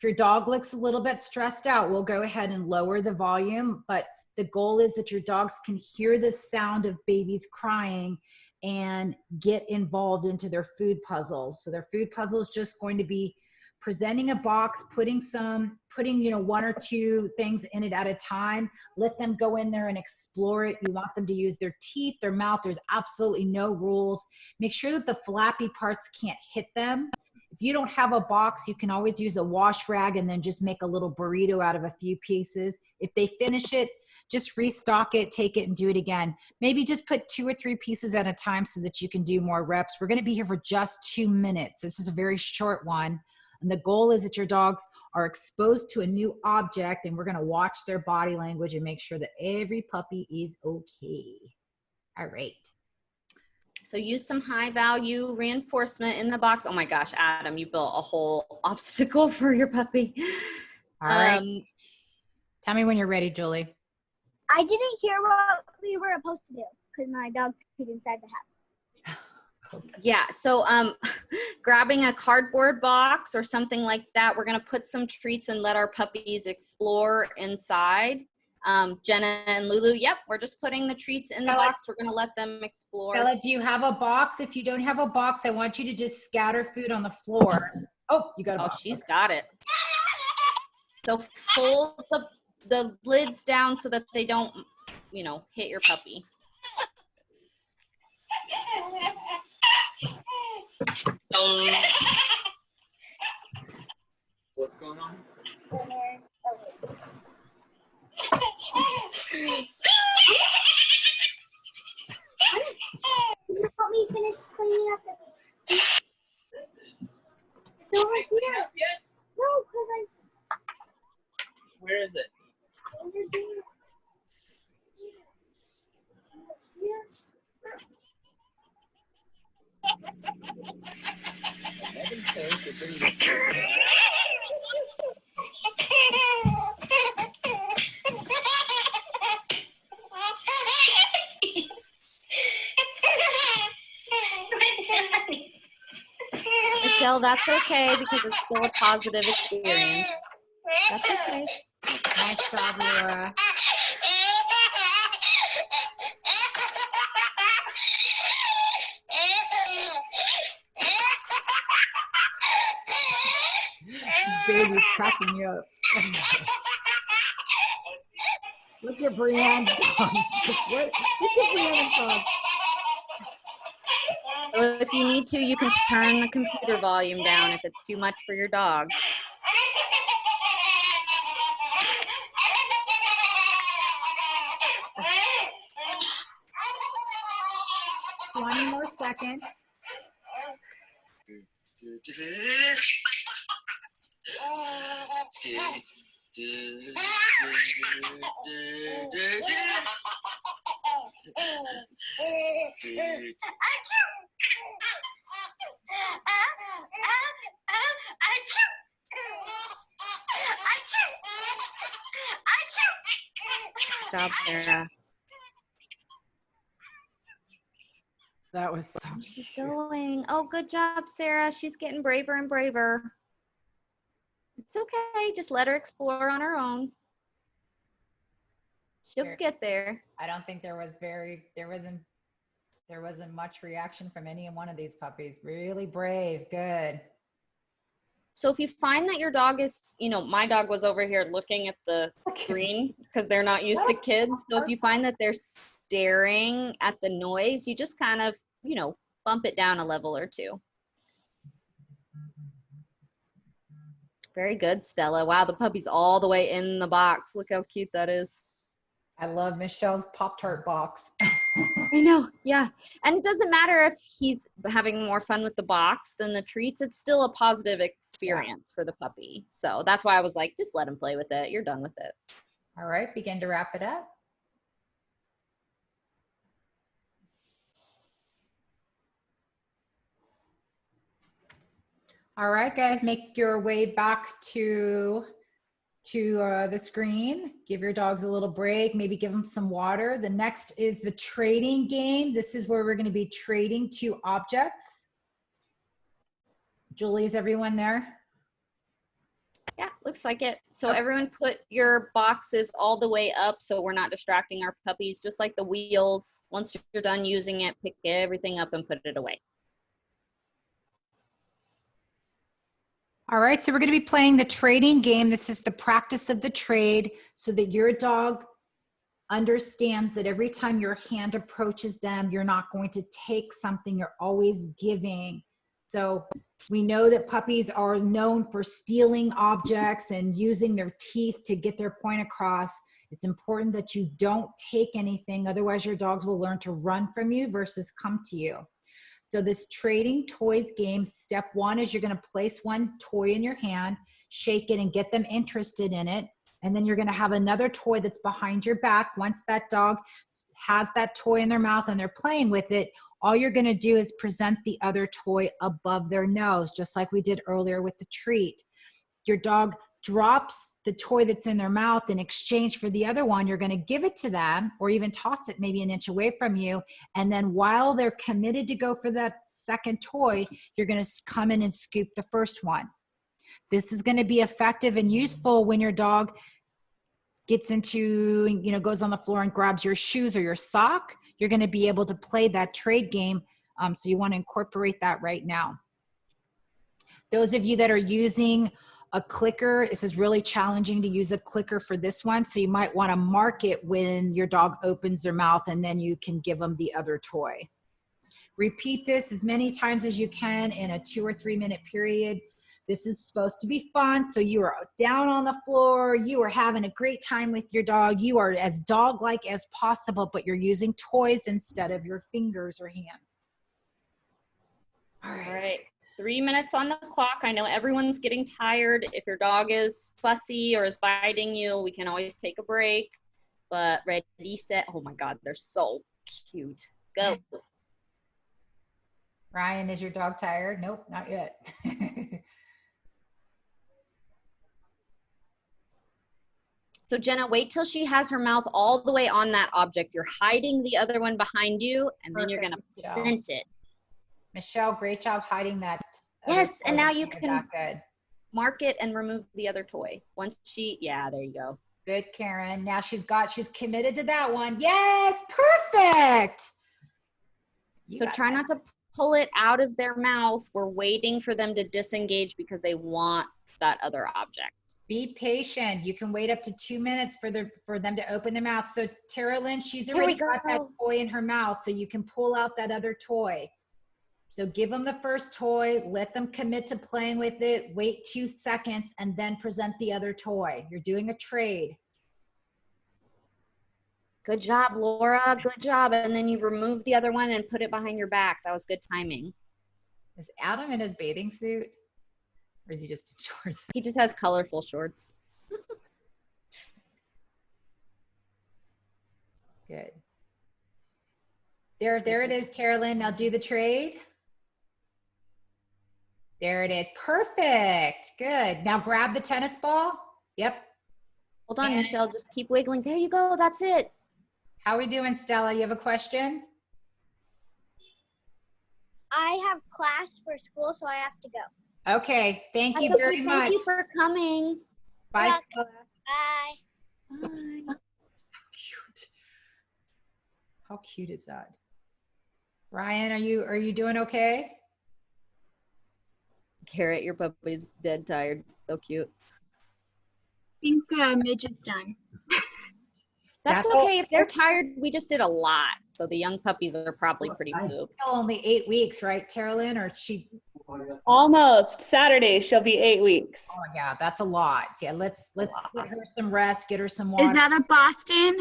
your dog looks a little bit stressed out, we'll go ahead and lower the volume, but the goal is that your dogs can hear the sound of babies crying and get involved into their food puzzle. So their food puzzle is just going to be presenting a box, putting 1 or 2 things in it at a time. Let them go in there and explore it. You want them to use their teeth, their mouth. There's absolutely no rules. Make sure that the flappy parts can't hit them. If you don't have a box, you can always use a wash rag and then just make a little burrito out of a few pieces. If they finish it, just restock it, take it and do it again. Maybe just put 2 or 3 pieces at a time so that you can do more reps. We're gonna be here for just 2 minutes. This is a very short one. And the goal is that your dogs are exposed to a new object and we're gonna watch their body language and make sure that every puppy is okay. All right. So use some high value reinforcement in the box. Oh my gosh, Adam, you built a whole obstacle for your puppy. All right. Tell me when you're ready, Julie. I didn't hear what we were supposed to do. because my dog peed inside the house. Yeah, so grabbing a cardboard box or something like that, we're gonna put some treats and let our puppies explore inside. Jenna and Lulu, yep, we're just putting the treats in the box. We're gonna let them explore. Bella, do you have a box? If you don't have a box, I want you to just scatter food on the floor. Oh, you got a box. Oh, she's got it. So fold the lids down so that they don't, you know, hit your puppy. What's going on? Can you help me finish cleaning up the It's over here. No, because Where is it? over here. Michelle, that's okay because it's still a positive experience. That's okay. Nice job, Laura. Baby's cracking you up. Look at Brianne's dog. Look at Brianne's dog. So if you need to, you can turn the computer volume down if it's too much for your dog. 20 more seconds. Good job, Sarah. That was so She's going. Oh, good job, Sarah. She's getting braver and braver. It's okay. Just let her explore on her own. She'll get there. I don't think there wasn't much reaction from any one of these puppies. Really brave. Good. So if you find that your dog is, you know, my dog was over here looking at the screen because they're not used to kids. So if you find that they're staring at the noise, you just kind of, you know, bump it down a level or two. Very good, Stella. Wow, the puppy's all the way in the box. Look how cute that is. I love Michelle's Pop-Tart box. I know, yeah. And it doesn't matter if he's having more fun with the box than the treats. It's still a positive experience for the puppy. So that's why I was like, just let him play with it. You're done with it. All right, begin to wrap it up. All right, guys, make your way back to the screen. Give your dogs a little break, maybe give them some water. The next is the trading game. This is where we're going to be trading 2 objects. Julie, is everyone there? Yeah, looks like it. So everyone put your boxes all the way up so we're not distracting our puppies, just like the wheels. Once you're done using it, pick everything up and put it away. All right, so we're going to be playing the trading game. This is the practice of the trade so that your dog understands that every time your hand approaches them, you're not going to take something, you're always giving. So we know that puppies are known for stealing objects and using their teeth to get their point across. It's important that you don't take anything, otherwise your dogs will learn to run from you versus come to you. So this trading toys game, step 1 is you're going to place one toy in your hand, shake it and get them interested in it. And then you're going to have another toy that's behind your back. Once that dog has that toy in their mouth and they're playing with it, all you're going to do is present the other toy above their nose, just like we did earlier with the treat. Your dog drops the toy that's in their mouth in exchange for the other one, you're going to give it to them or even toss it maybe an inch away from you. And then while they're committed to go for that second toy, you're going to come in and scoop the first one. This is going to be effective and useful when your dog gets into, you know, goes on the floor and grabs your shoes or your sock. You're going to be able to play that trade game. So you want to incorporate that right now. Those of you that are using a clicker, this is really challenging to use a clicker for this one. So you might want to mark it when your dog opens their mouth, and then you can give them the other toy. Repeat this as many times as you can in a 2 or 3 minute period. This is supposed to be fun. So you are down on the floor. You are having a great time with your dog. You are as dog-like as possible, but you're using toys instead of your fingers or hands. All right. 3 minutes on the clock. I know everyone's getting tired. If your dog is fussy or is biting you, we can always take a break. But ready, set. Oh my God, they're so cute. Go. Ryan, is your dog tired? Nope, not yet. So Jenna, wait till she has her mouth all the way on that object. You're hiding the other one behind you, and then you're going to present it. Michelle, great job hiding that. Yes, and now you can good. Mark it and remove the other toy. Once she, yeah, there you go. Good, Karen. Now she's committed to that one. Yes, perfect. So try not to pull it out of their mouth. We're waiting for them to disengage because they want that other object. Be patient. You can wait up to 2 minutes for them to open their mouth. So Tara Lynn, she's already got that toy in her mouth, so you can pull out that other toy. So give them the first toy, let them commit to playing with it, wait 2 seconds, and then present the other toy. You're doing a trade. Good job, Laura. Good job. And then you remove the other one and put it behind your back. That was good timing. Is Adam in his bathing suit? Or is he just in shorts? He just has colorful shorts. Good. There it is, Tara Lynn. Now do the trade. There it is. Perfect. Good. Now grab the tennis ball. Yep. Hold on, Michelle. Just keep wiggling. There you go. That's it. How are we doing, Stella? You have a question? I have class for school, so I have to go. Okay. Thank you That's very okay. much. Thank you for coming. Bye, Stella. Bye. Bye. So cute. How cute is that? Ryan, are you doing okay? Garrett, your puppy's dead tired. So cute. I think Midge is done. That's okay. If they're tired, we just did a lot. So the young puppies are probably pretty pooped. Still only 8 weeks, right, Tara Lynn? Or she? Almost. Saturday, she'll be 8 weeks. Oh yeah, that's a lot. Yeah, let's get her some rest, get her some water. Is that a Boston?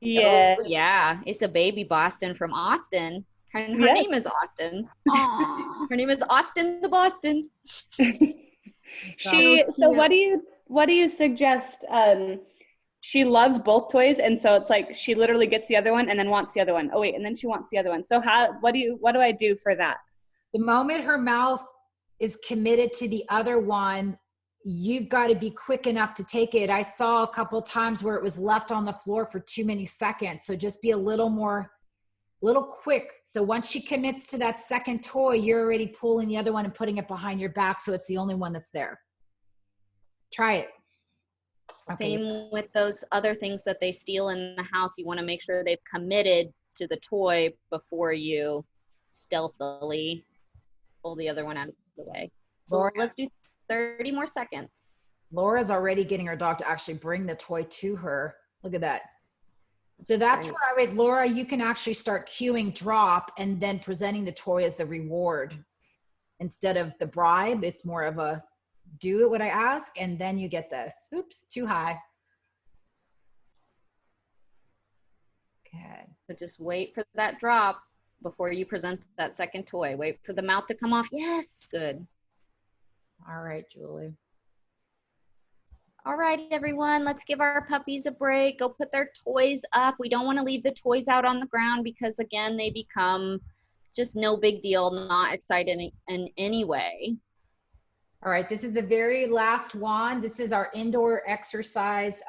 Yeah. Oh, yeah. It's a baby Boston from Austin. Her name is Austin. Her name is Austin the Boston. So what do you suggest? She loves both toys, and so it's like she literally gets the other one and then wants the other one. Oh wait, and then she wants the other one. So what do I do for that? The moment her mouth is committed to the other one, you've got to be quick enough to take it. I saw a couple times where it was left on the floor for too many seconds. So just be a little quick. So once she commits to that second toy, you're already pulling the other one and putting it behind your back. So it's the only one that's there. Try it. Okay. Same with those other things that they steal in the house. You want to make sure they've committed to the toy before you stealthily pull the other one out of the way. So Laura, let's do 30 more seconds. Laura's already getting her dog to actually bring the toy to her. Look at that. So that's where I would, Laura, you can actually start cueing drop and then presenting the toy as the reward. Instead of the bribe, it's more of a do it what I ask, and then you get this. Oops, too high. Good. So just wait for that drop before you present that second toy. Wait for the mouth to come off. Yes, good. All right, Julie. All right, everyone, let's give our puppies a break. Go put their toys up. We don't want to leave the toys out on the ground because, again, they become just no big deal, not excited in any way. All right, this is the very last one. This is our indoor exercise,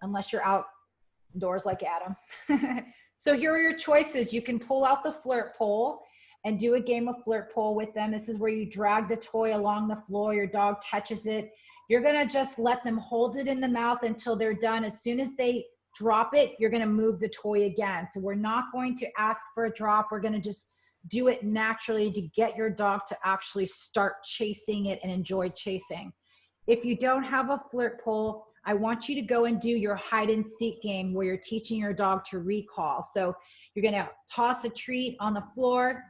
unless you're outdoors like Adam. So here are your choices. You can pull out the flirt pole and do a game of flirt pole with them. This is where you drag the toy along the floor. Your dog catches it. You're gonna just let them hold it in the mouth until they're done. As soon as they drop it, you're gonna move the toy again. So we're not going to ask for a drop. We're gonna just do it naturally to get your dog to actually start chasing it and enjoy chasing. If you don't have a flirt pole, I want you to go and do your hide and seek game where you're teaching your dog to recall. So you're gonna toss a treat on the floor,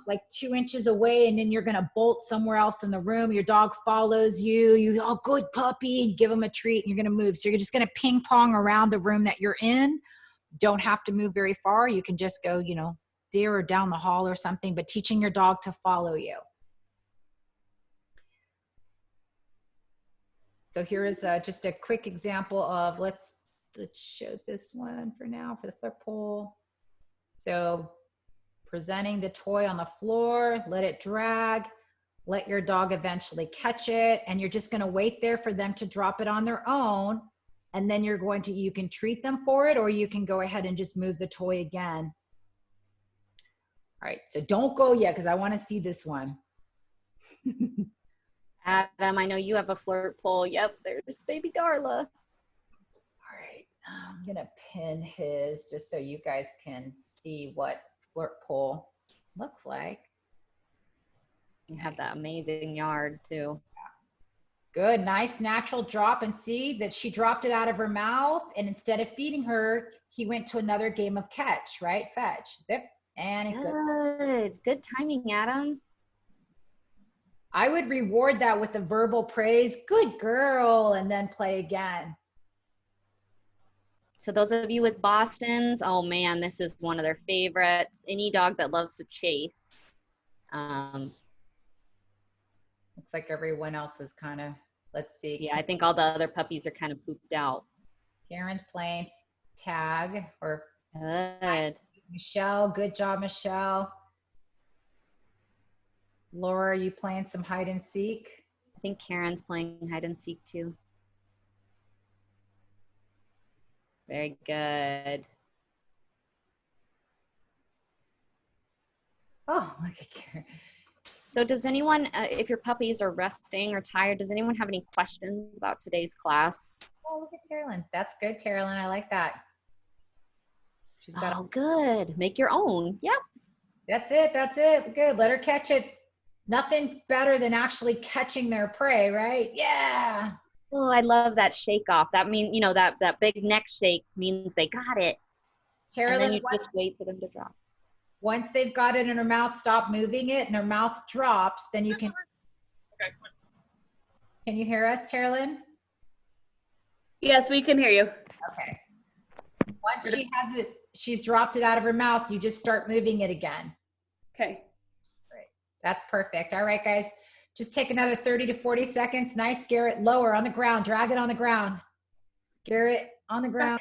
like 2 inches away, and then you're gonna bolt somewhere else in the room. Your dog follows you. You, oh, good puppy, and give them a treat, and you're gonna move. So you're just gonna ping pong around the room that you're in. Don't have to move very far. You can just go, you know, there or down the hall or something, but teaching your dog to follow you. So here is just a quick example of, let's show this one for now for the flirt pole. So presenting the toy on the floor, let it drag, let your dog eventually catch it, and you're just gonna wait there for them to drop it on their own, and then you're going to, you can treat them for it, or you can go ahead and just move the toy again. All right, so don't go yet because I wanna see this one. Adam, I know you have a flirt pole. Yep, there's baby Darla. All right, I'm gonna pin his just so you guys can see what flirt pole looks like. You have that amazing yard too. Good, nice natural drop, and see that she dropped it out of her mouth, and instead of feeding her, he went to another game of catch, right? Fetch, yep, and it goes. Good timing, Adam. I would reward that with the verbal praise, good girl, and then play again. So those of you with Bostons, oh man, this is one of their favorites. Any dog that loves to chase. Looks like everyone else is kind of, let's see. Yeah, I think all the other puppies are kind of pooped out. Karen's playing tag, or Good. Michelle, good job, Michelle. Laura, are you playing some hide and seek? I think Karen's playing hide and seek too. Very good. Oh, look at Karen. So does anyone, if your puppies are resting or tired, does anyone have any questions about today's class? Oh, look at Carolyn. That's good, Carolyn. I like that. She's got good. Make your own. Yep. That's it. That's it. Good. Let her catch it. Nothing better than actually catching their prey, right? Yeah. Oh, I love that shake off. That means, you know, that big neck shake means they got it. Carolyn, and then you just wait for them to drop. Once they've got it in her mouth, stop moving it, and her mouth drops, then you can. Okay. Can you hear us, Carolyn? Yes, we can hear you. Okay. Once she has it, she's dropped it out of her mouth, you just start moving it again. Okay. Great. That's perfect. All right, guys. Just take another 30 to 40 seconds. Nice, Garrett. Lower on the ground. Drag it on the ground. Garrett, on the ground.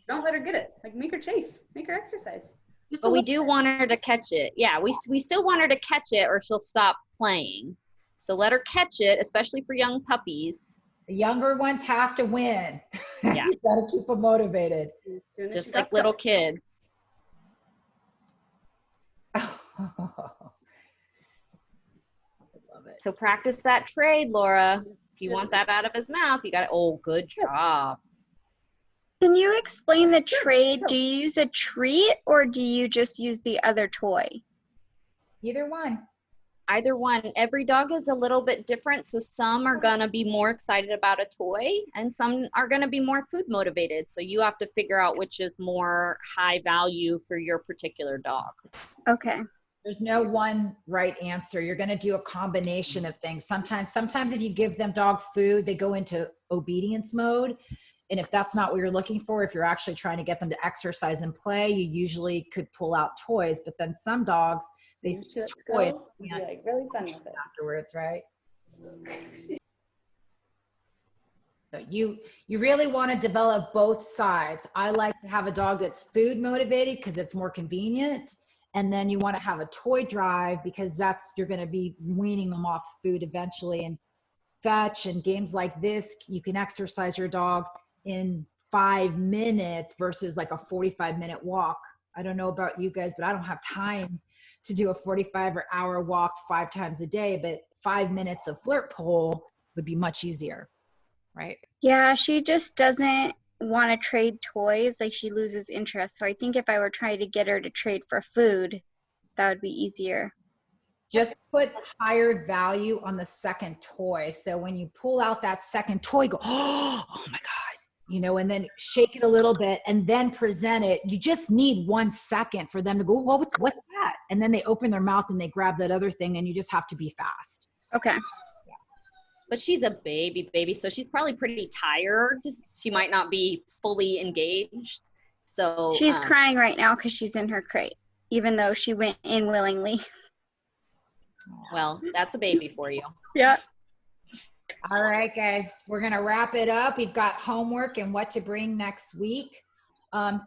Don't let her get it. Like, make her chase. Make her exercise. But we do want her to catch it. Yeah, we still want her to catch it or she'll stop playing. So let her catch it, especially for young puppies. The younger ones have to win. Yeah. You gotta keep them motivated. Just like little kids. So practice that trade, Laura. If you want that out of his mouth, you got to, oh, good job. Can you explain the trade? Do you use a treat or do you just use the other toy? Either one. Either one. Every dog is a little bit different. So some are going to be more excited about a toy and some are going to be more food motivated. So you have to figure out which is more high value for your particular dog. Okay. There's no one right answer. You're going to do a combination of things. Sometimes if you give them dog food, they go into obedience mode. And if that's not what you're looking for, if you're actually trying to get them to exercise and play, you usually could pull out toys. But then some dogs, they see toy like really funny with it afterwards, right? So you really want to develop both sides. I like to have a dog that's food motivated because it's more convenient. And then you want to have a toy drive because you're going to be weaning them off food eventually. And fetch and games like this, you can exercise your dog in 5 minutes versus like a 45-minute walk. I don't know about you guys, but I don't have time to do a 45 or hour walk 5 times a day, but 5 minutes of flirt pole would be much easier, right? Yeah, she just doesn't want to trade toys. Like, she loses interest. So I think if I were trying to get her to trade for food, that would be easier. Just put higher value on the second toy. So when you pull out that second toy, go, oh my God, and then shake it a little bit and then present it. You just need 1 second for them to go, well, what's that? And then they open their mouth and they grab that other thing, and you just have to be fast. Okay. But she's a baby, so she's probably pretty tired. She might not be fully engaged. So she's crying right now because she's in her crate, even though she went in willingly. Well, that's a baby for you. Yeah. All right, guys, we're going to wrap it up. We've got homework and what to bring next week.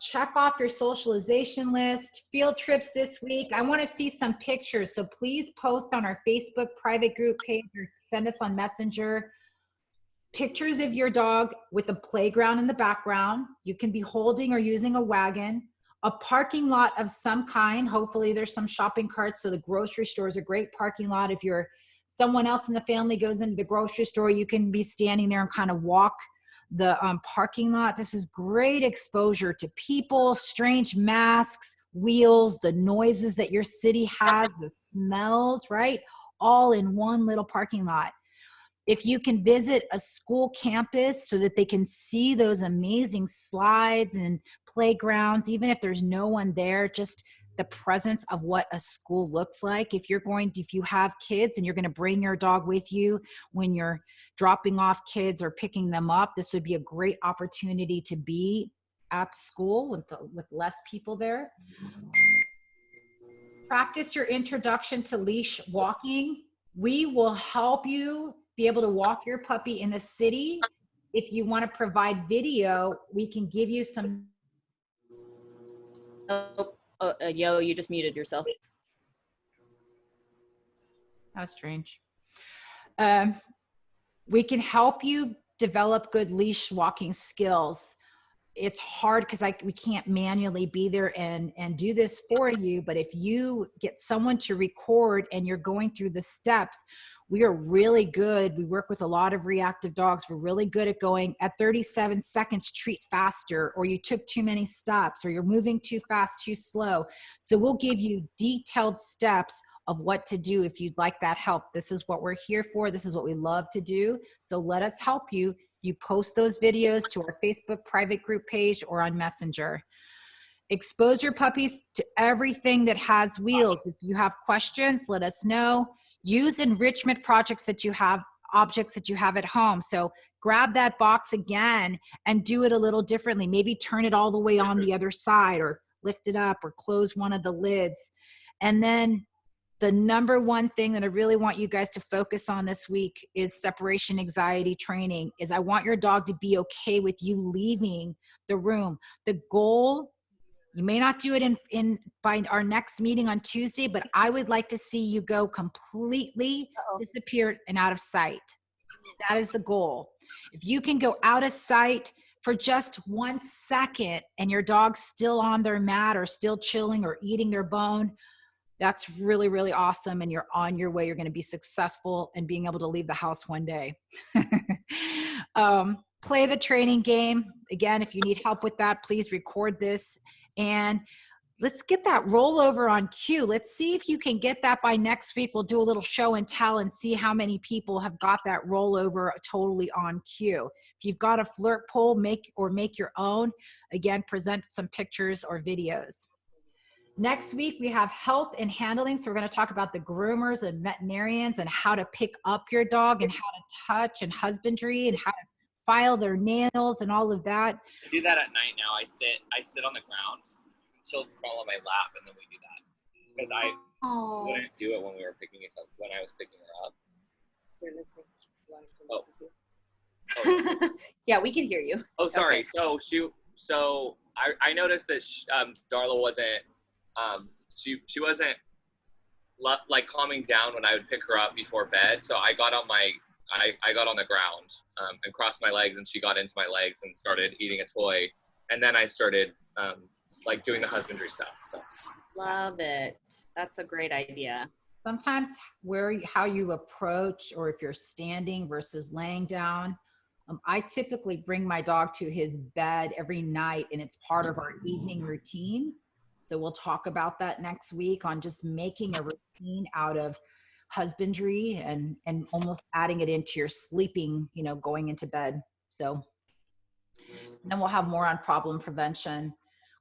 Check off your socialization list. Field trips this week. I want to see some pictures, so please post on our Facebook private group page or send us on Messenger pictures of your dog with a playground in the background. You can be holding or using a wagon, a parking lot of some kind. Hopefully there's some shopping carts, so the grocery store is a great parking lot. If someone else in the family goes into the grocery store, you can be standing there and kind of walk the parking lot. This is great exposure to people, strange masks, wheels, the noises that your city has, the smells, right? All in one little parking lot. If you can visit a school campus so that they can see those amazing slides and playgrounds, even if there's no one there, just the presence of what a school looks like. If you have kids and you're going to bring your dog with you when you're dropping off kids or picking them up, this would be a great opportunity to be at school with less people there. Practice your introduction to leash walking. We will help you be able to walk your puppy in the city. If you want to provide video, we can give you some. Yo, you just muted yourself. How strange. We can help you develop good leash walking skills. It's hard because we can't manually be there and do this for you, but if you get someone to record and you're going through the steps, we are really good. We work with a lot of reactive dogs. We're really good at going at 37 seconds, treat faster, or you took too many steps, or you're moving too fast, too slow. So we'll give you detailed steps of what to do if you'd like that help. This is what we're here for. This is what we love to do. So let us help you. You post those videos to our Facebook private group page or on Messenger. Expose your puppies to everything that has wheels. If you have questions, let us know. Use enrichment projects that you have, objects that you have at home. So grab that box again and do it a little differently. Maybe turn it all the way on the other side, or lift it up, or close one of the lids. And then the number one thing that I really want you guys to focus on this week is separation anxiety training. I want your dog to be okay with you leaving the room. The goal, you may not do it by our next meeting on Tuesday, but I would like to see you go completely disappeared and out of sight. That is the goal. If you can go out of sight for just 1 second and your dog's still on their mat or still chilling or eating their bone, that's really, really awesome. And you're on your way. You're going to be successful in being able to leave the house one day. Play the training game. Again, if you need help with that, please record this. And let's get that rollover on cue. Let's see if you can get that by next week. We'll do a little show and tell and see how many people have got that rollover totally on cue. If you've got a flirt poll, make your own. Again, present some pictures or videos. Next week, we have health and handling. So we're going to talk about the groomers and veterinarians and how to pick up your dog and how to touch and husbandry and how to file their nails and all of that. I do that at night now. I sit on the ground. She'll crawl on my lap, and then we do that. Because I wouldn't do it when we were picking it up, when I was picking her up. You're listening. You want to yeah, we can hear you. Oh, sorry. Okay. So I noticed that Darla wasn't she wasn't like calming down when I would pick her up before bed. So I got on I got on the ground and crossed my legs, and she got into my legs and started eating a toy. And then I started like doing the husbandry stuff. So Love it. That's a great idea. Sometimes how you approach, or if you're standing versus laying down. I typically bring my dog to his bed every night, and it's part of our evening routine. So we'll talk about that next week on just making a routine out of husbandry and almost adding it into your sleeping, going into bed. So then we'll have more on problem prevention.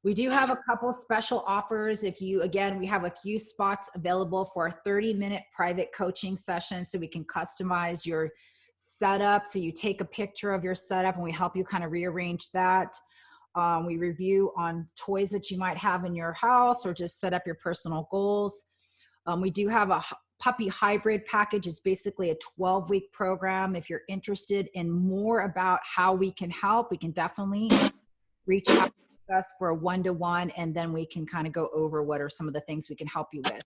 We do have a couple special offers. We have a few spots available for a 30-minute private coaching session, so we can customize your setup. So you take a picture of your setup and we help you kind of rearrange that. We review on toys that you might have in your house, or just set up your personal goals. We do have a puppy hybrid package. It's basically a 12-week program. If you're interested in more about how we can help, we can definitely reach out to us for a one-to-one, and then we can kind of go over what are some of the things we can help you with.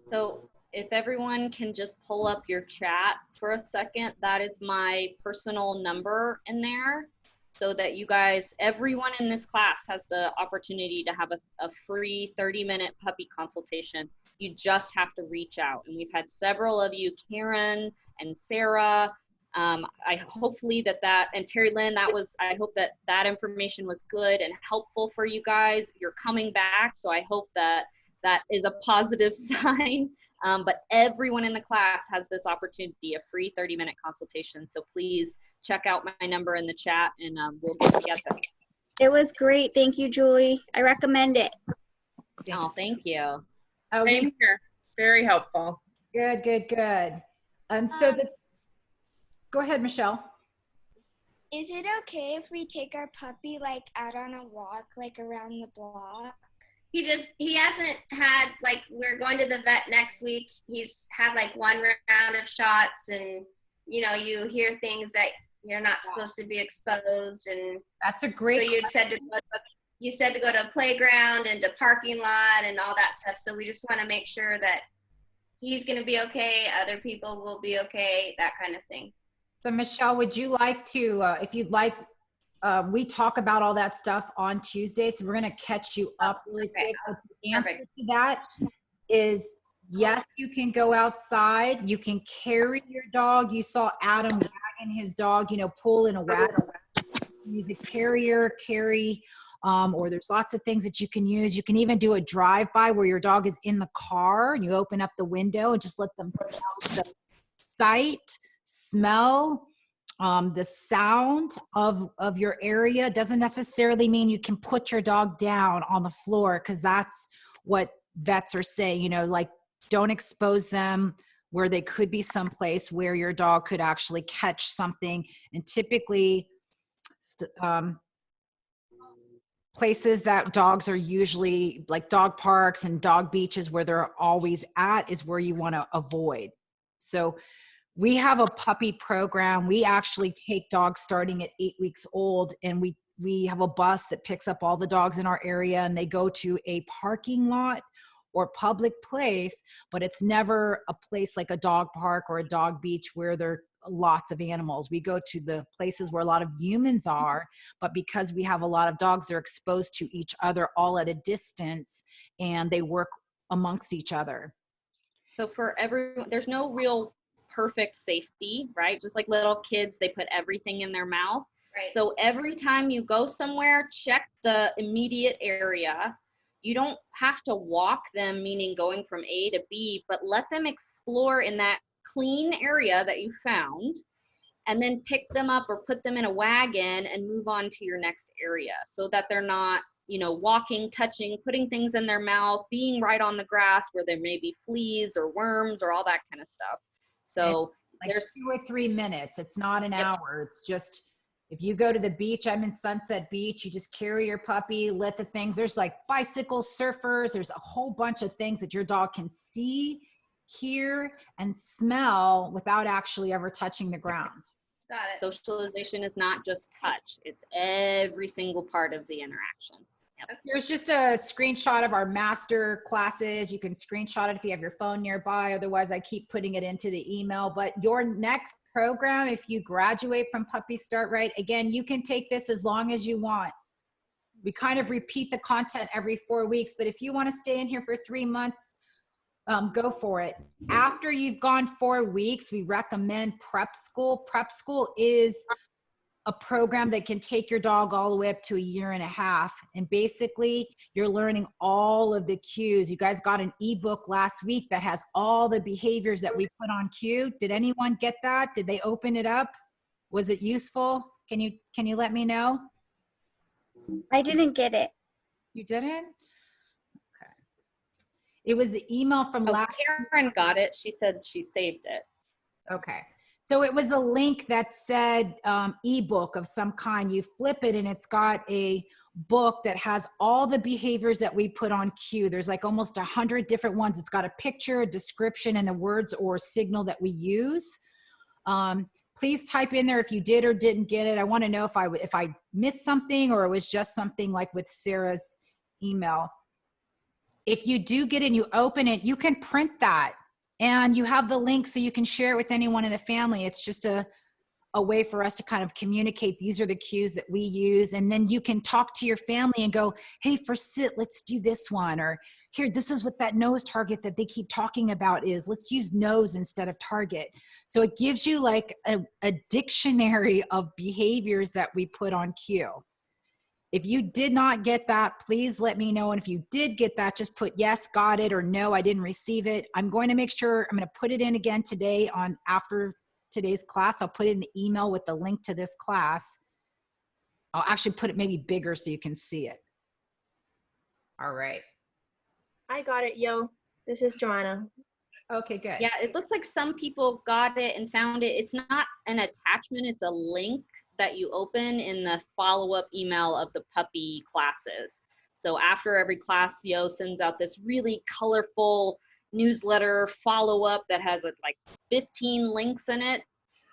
So if everyone can just pull up your chat for a second, that is my personal number in there, so that you guys, everyone in this class has the opportunity to have a free 30-minute puppy consultation. You just have to reach out. And we've had several of you, Karen and Sarah. I hopefully that and Terry Lynn, I hope that information was good and helpful for you guys. You're coming back, so I hope that is a positive sign. But everyone in the class has this opportunity, a free 30-minute consultation. So please check out my number in the chat, and we'll get together. It was great. Thank you, Julie. I recommend it. Oh, thank you. Same here. Very helpful. Good. Go ahead, Michelle. Is it okay if we take our puppy out on a walk, around the block? He hasn't had, we're going to the vet next week. He's had one round of shots, and you hear things that you're not supposed to be exposed, and that's a great. So you said to go to a playground and to parking lot and all that stuff. So we just want to make sure that he's going to be okay, other people will be okay, that kind of thing. So Michelle, would you like to, if you'd like, we talk about all that stuff on Tuesday, so we're going to catch you up really quick. The answer to that is yes, you can go outside. You can carry your dog. You saw Adam wagging his dog, pull in a wagon. Use a carrier, or there's lots of things that you can use. You can even do a drive-by where your dog is in the car and you open up the window and just let them smell the sight, smell, the sound of your area. Doesn't necessarily mean you can put your dog down on the floor, because that's what vets are saying, don't expose them where they could be someplace where your dog could actually catch something. And typically places that dogs are usually, like dog parks and dog beaches where they're always at, is where you want to avoid. So we have a puppy program. We actually take dogs starting at 8 weeks old, and we have a bus that picks up all the dogs in our area, and they go to a parking lot or public place, but it's never a place like a dog park or a dog beach where there are lots of animals. We go to the places where a lot of humans are, but because we have a lot of dogs, they're exposed to each other all at a distance, and they work amongst each other. So for everyone, there's no real perfect safety, right? Just like little kids, they put everything in their mouth. Right. So every time you go somewhere, check the immediate area. You don't have to walk them, meaning going from A to B, but let them explore in that clean area that you found, and then pick them up or put them in a wagon and move on to your next area, so that they're not, walking, touching, putting things in their mouth, being right on the grass where there may be fleas or worms or all that kind of stuff. So there's 2 or 3 minutes. It's not an hour. It's just, if you go to the beach, I'm in Sunset Beach, you just carry your puppy, let the things, there's bicycles, surfers, there's a whole bunch of things that your dog can see, hear, and smell without actually ever touching the ground. Got it. Socialization is not just touch. It's every single part of the interaction. Here's just a screenshot of our master classes. You can screenshot it if you have your phone nearby. Otherwise, I keep putting it into the email. But your next program, if you graduate from Puppy Start Right, again, you can take this as long as you want. We kind of repeat the content every 4 weeks, but if you want to stay in here for 3 months, go for it. After you've gone 4 weeks, we recommend prep school. Prep school is a program that can take your dog all the way up to 1.5 years. And basically, you're learning all of the cues. You guys got an ebook last week that has all the behaviors that we put on cue. Did anyone get that? Did they open it up? Was it useful? Can you let me know? I didn't get it. You didn't? Okay. It was the email from last Karen got it. She said she saved it. Okay. So it was a link that said ebook of some kind. You flip it and it's got a book that has all the behaviors that we put on cue. There's like almost 100 different ones. It's got a picture, a description, and the words or signal that we use. Please type in there if you did or didn't get it. I want to know if I missed something or it was just something like with Sarah's email. If you do get it and you open it, you can print that. And you have the link so you can share it with anyone in the family. It's just a way for us to kind of communicate. These are the cues that we use. And then you can talk to your family and go, hey, for sit, let's do this one. Or here, this is what that nose target that they keep talking about is. Let's use nose instead of target. So it gives you like a dictionary of behaviors that we put on cue. If you did not get that, please let me know. And if you did get that, just put yes, got it, or no, I didn't receive it. I'm going to make sure, I'm going to put it in again today after today's class. I'll put it in the email with the link to this class. I'll actually put it maybe bigger so you can see it. All right. I got it, yo. This is Joanna. Okay, good. Yeah, it looks like some people got it and found it. It's not an attachment, it's a link that you open in the follow-up email of the puppy classes. So after every class, Yo sends out this really colorful newsletter follow-up that has like 15 links in it.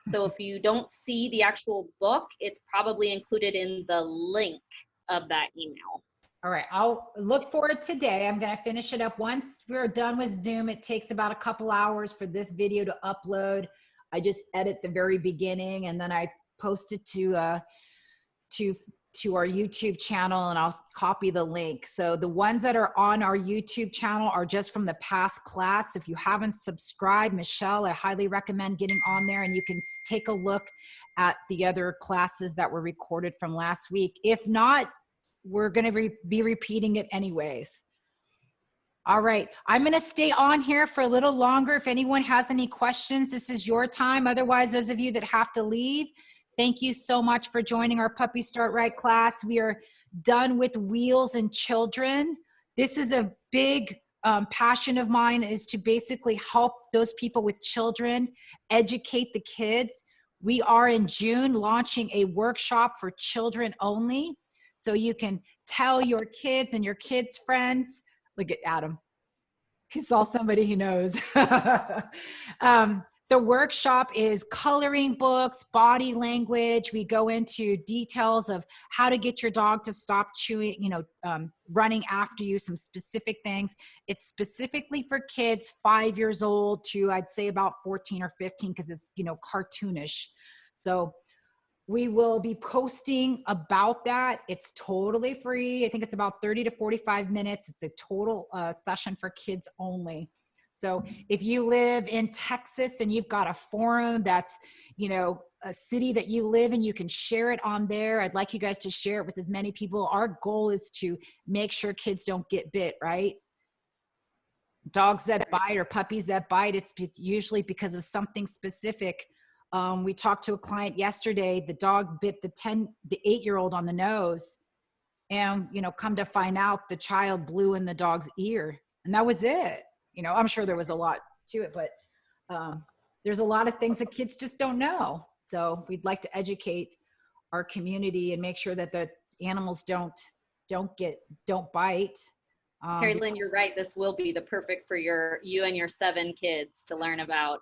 So if you don't see the actual book, it's probably included in the link of that email. All right, I'll look for it today. I'm going to finish it up. Once we're done with Zoom, it takes about a couple hours for this video to upload. I just edit the very beginning and then I post it to our YouTube channel and I'll copy the link. So the ones that are on our YouTube channel are just from the past class. If you haven't subscribed, Michelle, I highly recommend getting on there and you can take a look at the other classes that were recorded from last week. If not, we're going to be repeating it anyways. All right, I'm going to stay on here for a little longer. If anyone has any questions, this is your time. Otherwise, those of you that have to leave, thank you so much for joining our Puppy Start Right class. We are done with wheels and children. This is a big passion of mine, is to basically help those people with children, educate the kids. We are in June launching a workshop for children only. So you can tell your kids and your kids' friends. Look at Adam. He saw somebody he knows. The workshop is coloring books, body language. We go into details of how to get your dog to stop chewing, running after you, some specific things. It's specifically for kids 5 years old to, I'd say, about 14 or 15, because it's, cartoonish. So we will be posting about that. It's totally free. I think it's about 30 to 45 minutes. It's a total session for kids only. So if you live in Texas and you've got a forum that's, a city that you live in, you can share it on there. I'd like you guys to share it with as many people. Our goal is to make sure kids don't get bit, right? Dogs that bite or puppies that bite, it's usually because of something specific. We talked to a client yesterday. The dog bit the 8-year-old on the nose, and come to find out the child blew in the dog's ear, and that was it. I'm sure there was a lot to it, but there's a lot of things that kids just don't know. So we'd like to educate our community and make sure that the animals don't bite. Carrie Lynn, you're right. This will be the perfect for you and your 7 kids to learn about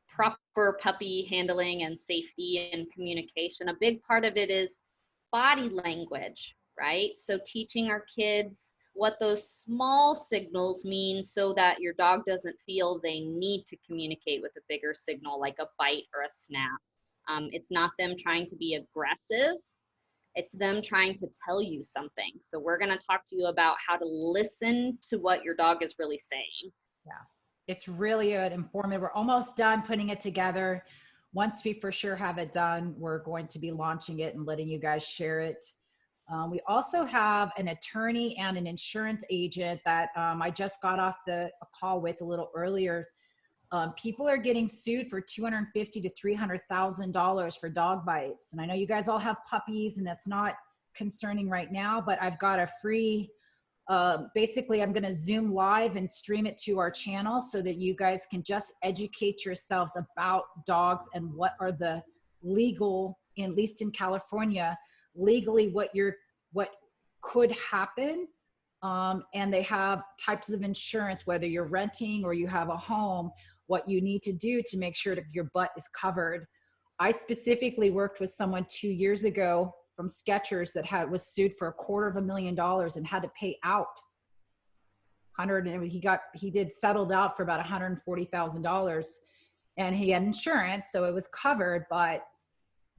proper puppy handling and safety and communication. A big part of it is body language. right? So teaching our kids what those small signals mean so that your dog doesn't feel they need to communicate with a bigger signal like a bite or a snap. It's not them trying to be aggressive. It's them trying to tell you something. So we're going to talk to you about how to listen to what your dog is really saying. Yeah, it's really informative. We're almost done putting it together. Once we for sure have it done, we're going to be launching it and letting you guys share it. We also have an attorney and an insurance agent that I just got off a call with a little earlier. People are getting sued for $250,000 to $300,000 for dog bites. And I know you guys all have puppies and that's not concerning right now, but I've got a free, basically I'm gonna Zoom live and stream it to our channel so that you guys can just educate yourselves about dogs and what are the legal, at least in California, legally what could happen. And they have types of insurance, whether you're renting or you have a home, what you need to do to make sure that your butt is covered. I specifically worked with someone 2 years ago from Skechers that was sued for $250,000 and had to pay out he did settled out for about $140,000 and he had insurance, so it was covered, but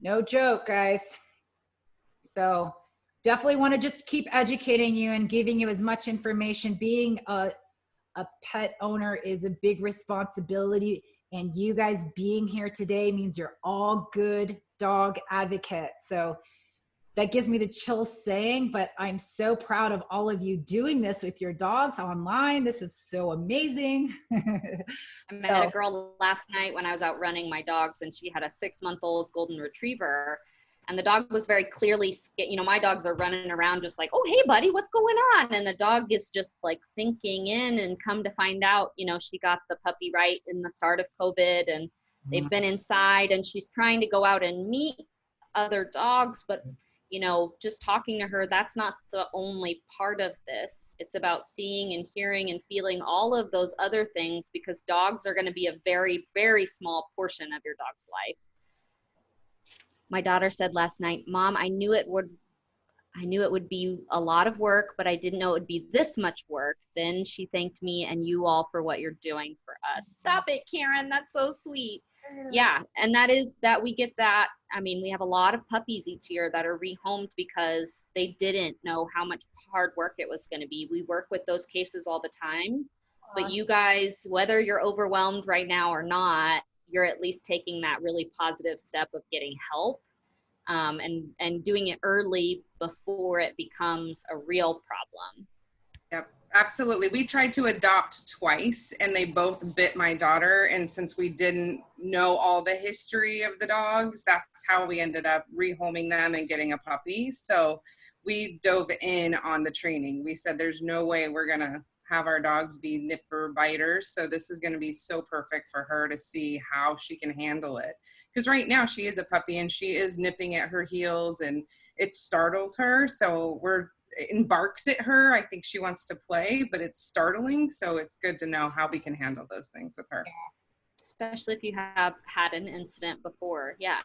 no joke, guys. So definitely want to just keep educating you and giving you as much information. Being a pet owner is a big responsibility, and you guys being here today means you're all good dog advocates. So that gives me the chills saying, but I'm so proud of all of you doing this with your dogs online. This is so amazing. I met a girl last night when I was out running my dogs, and she had a 6-month-old golden retriever. And the dog was very clearly, my dogs are running around just like, oh, hey, buddy, what's going on? And the dog is just like sinking in, and come to find out, she got the puppy right in the start of COVID, and they've been inside, and she's trying to go out and meet other dogs. But, just talking to her, that's not the only part of this. It's about seeing and hearing and feeling all of those other things, because dogs are going to be a very, very small portion of your dog's life. My daughter said last night, Mom, I knew it would be a lot of work, but I didn't know it would be this much work. Then she thanked me and you all for what you're doing for us. Stop it, Karen. That's so sweet. Yeah. And that we get that. I mean, we have a lot of puppies each year that are rehomed because they didn't know how much hard work it was going to be. We work with those cases all the time, but you guys, whether you're overwhelmed right now or not, you're at least taking that really positive step of getting help, and doing it early before it becomes a real problem. Yep, absolutely. We tried to adopt twice and they both bit my daughter. And since we didn't know all the history of the dogs, that's how we ended up rehoming them and getting a puppy. So we dove in on the training. We said, there's no way we're going to have our dogs be nipper biters. So this is going to be so perfect for her to see how she can handle it. Because right now she is a puppy and she is nipping at her heels and it startles her. So it embarks at her. I think she wants to play, but it's startling. So it's good to know how we can handle those things with her. Especially if you have had an incident before. Yeah.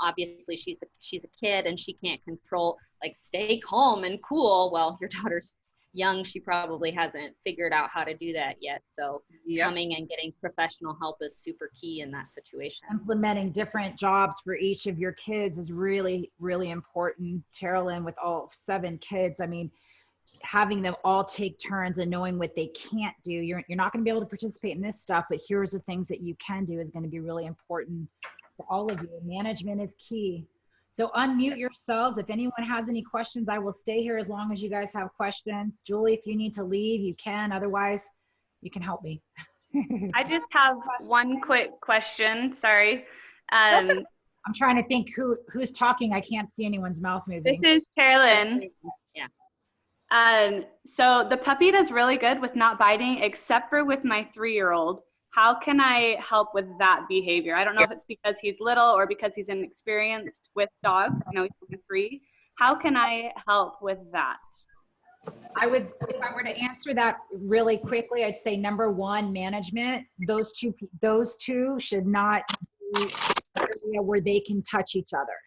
Obviously she's a kid and she can't control, stay calm and cool. Well, your daughter's young, she probably hasn't figured out how to do that yet. So coming and getting professional help is super key in that situation. Implementing different jobs for each of your kids is really, really important. Terrell, with all 7 kids, having them all take turns and knowing what they can't do. You're not going to be able to participate in this stuff, but here's the things that you can do is going to be really important for all of you. Management is key. So unmute yourselves. If anyone has any questions, I will stay here as long as you guys have questions. Julie, if you need to leave, you can. Otherwise, you can help me. I just have one quick question. Sorry. I'm trying to think who's talking. I can't see anyone's mouth moving. This is Carolyn. Yeah. So the puppy does really good with not biting, except for with my 3-year-old. How can I help with that behavior? I don't know if it's because he's little or because he's inexperienced with dogs. He's only 3. How can I help with that? If I were to answer that really quickly, I'd say number 1, management. Those two should not be an area where they can touch each other.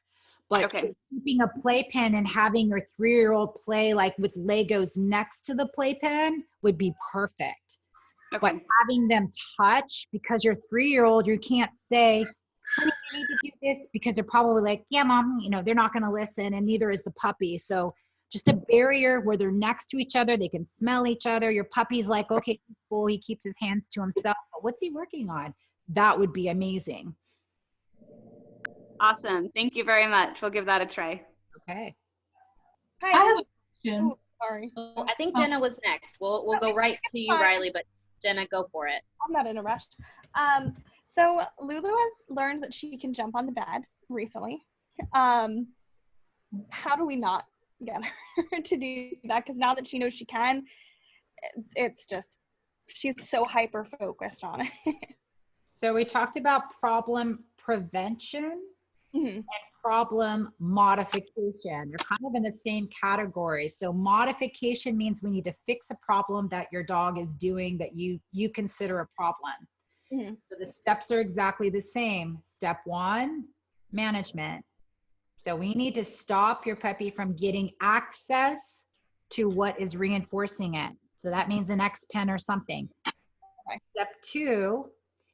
But Okay. keeping a playpen and having your 3-year-old play like with Legos next to the playpen would be perfect. Okay. But having them touch, because your 3-year-old, you can't say, honey, you need to do this, because they're probably like, yeah, mom, you know, they're not going to listen, and neither is the puppy. So just a barrier where they're next to each other, they can smell each other. Your puppy's like, okay, cool, he keeps his hands to himself, but what's he working on? That would be amazing. Awesome. Thank you very much. We'll give that a try. Okay. I have a question. Ooh, sorry. I think Jenna was next. We'll go right to you, Riley, but Jenna, go for it. I'm not in a rush. So Lulu has learned that she can jump on the bed recently. How do we not get her to do that? Because now that she knows she can, it's just, she's so hyper focused on it. So we talked about problem prevention and problem modification. They're kind of in the same category. So modification means we need to fix a problem that your dog is doing that you consider a problem. So the steps are exactly the same. Step 1, management. So we need to stop your puppy from getting access to what is reinforcing it. So that means the next pen or something. Step 2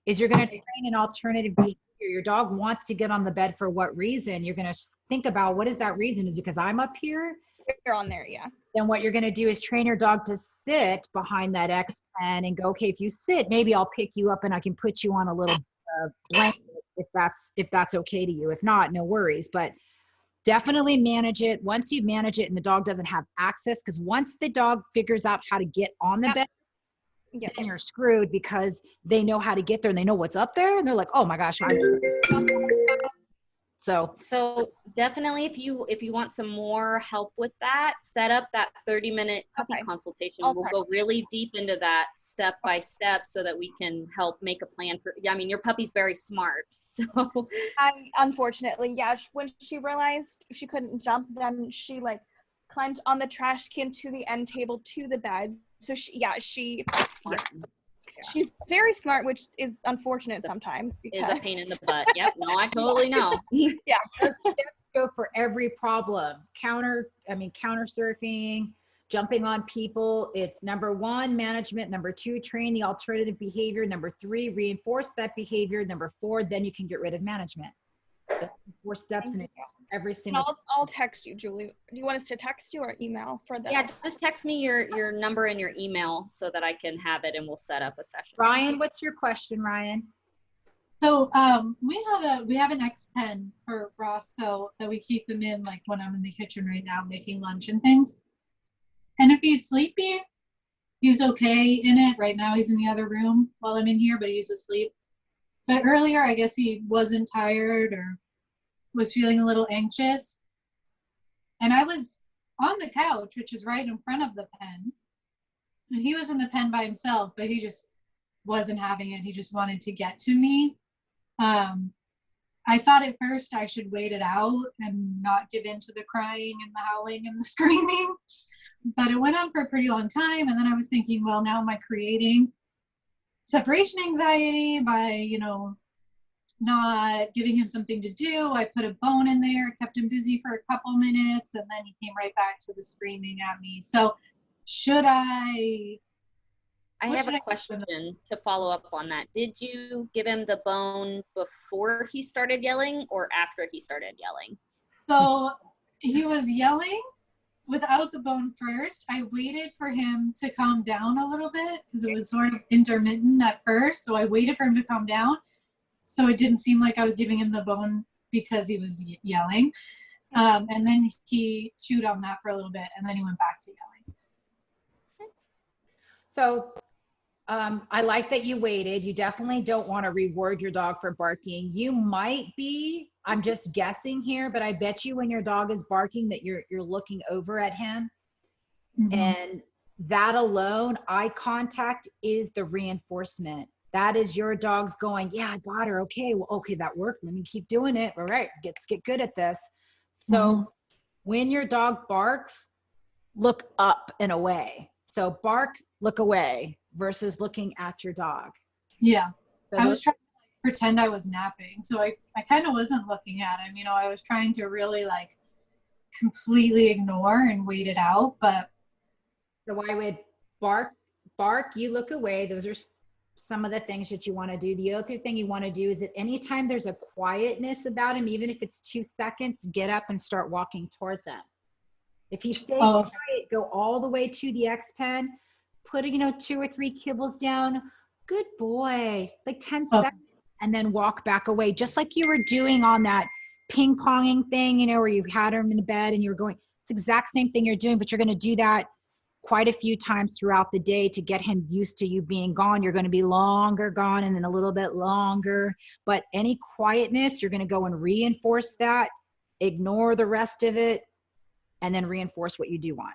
is you're going to train an alternative behavior. Your dog wants to get on the bed for what reason? You're going to think about, what is that reason? Is it because I'm up here? You're on there, yeah. Then what you're going to do is train your dog to sit behind that X pen and go, okay, if you sit, maybe I'll pick you up and I can put you on a little blanket if that's okay to you. If not, no worries. But definitely manage it. Once you manage it and the dog doesn't have access, because once the dog figures out how to get on the bed, then you're screwed, because they know how to get there and they know what's up there and they're like, oh my gosh. So definitely, if you want some more help with that, set up that 30-minute puppy consultation. We'll go really deep into that step by step so that we can help make a plan for, I mean, your puppy's very smart. So Unfortunately, yeah, when she realized she couldn't jump, then she like climbed on the trash can to the end table to the bed. So she's very smart, which is unfortunate sometimes. Because it's a pain in the butt. Yep. No, I totally know. Yeah. Those steps go for every problem. Counter surfing, jumping on people. It's number 1, management. Number 2, train the alternative behavior. Number 3, reinforce that behavior. Number 4, then you can get rid of management. 4 steps in it. Every single. I'll text you, Julie. Do you want us to text you or email for that? Yeah, just text me your number and your email so that I can have it and we'll set up a session. Ryan, what's your question, Ryan? So we have an X pen for Roscoe that we keep him in, like when I'm in the kitchen right now making lunch and things. And if he's sleepy, he's okay in it. Right now he's in the other room while I'm in here, but he's asleep. But earlier, I guess he wasn't tired or was feeling a little anxious. And I was on the couch, which is right in front of the pen. And he was in the pen by himself, but he just wasn't having it. He just wanted to get to me. I thought at first I should wait it out and not give in to the crying and the howling and the screaming. But it went on for a pretty long time. And then I was thinking, well, now am I creating separation anxiety by, not giving him something to do? I put a bone in there, kept him busy for a couple minutes, and then he came right back to the screaming at me. So should I have a question to follow up on that. Did you give him the bone before he started yelling or after he started yelling? So he was yelling without the bone first. I waited for him to calm down a little bit because it was sort of intermittent at first. So I waited for him to calm down. So it didn't seem like I was giving him the bone because he was yelling. And then he chewed on that for a little bit and then he went back to yelling. So I like that you waited. You definitely don't want to reward your dog for barking. You might be, I'm just guessing here, but I bet you when your dog is barking that you're looking over at him. And that alone, eye contact is the reinforcement. That is your dog's going, yeah, I got her. Okay, well, okay, that worked. Let me keep doing it. All right, let's get good at this. So when your dog barks, look up and away. So bark, look away versus looking at your dog. Yeah, So I was trying to pretend I was napping. So I kind of wasn't looking at him. You know, I was trying to really like completely ignore and wait it out. But so I would bark, you look away. Those are some of the things that you want to do. The other thing you want to do is that anytime there's a quietness about him, even if it's 2 seconds, get up and start walking towards him. If he stays quiet, go all the way to the X pen, put, 2 or 3 kibbles down. Good boy, like 10 seconds, and then walk back away, just like you were doing on that ping ponging thing, where you had him in bed and you were going, it's the exact same thing you're doing, but you're going to do that quite a few times throughout the day to get him used to you being gone. You're going to be longer gone and then a little bit longer, but any quietness, you're going to go and reinforce that, ignore the rest of it, and then reinforce what you do want.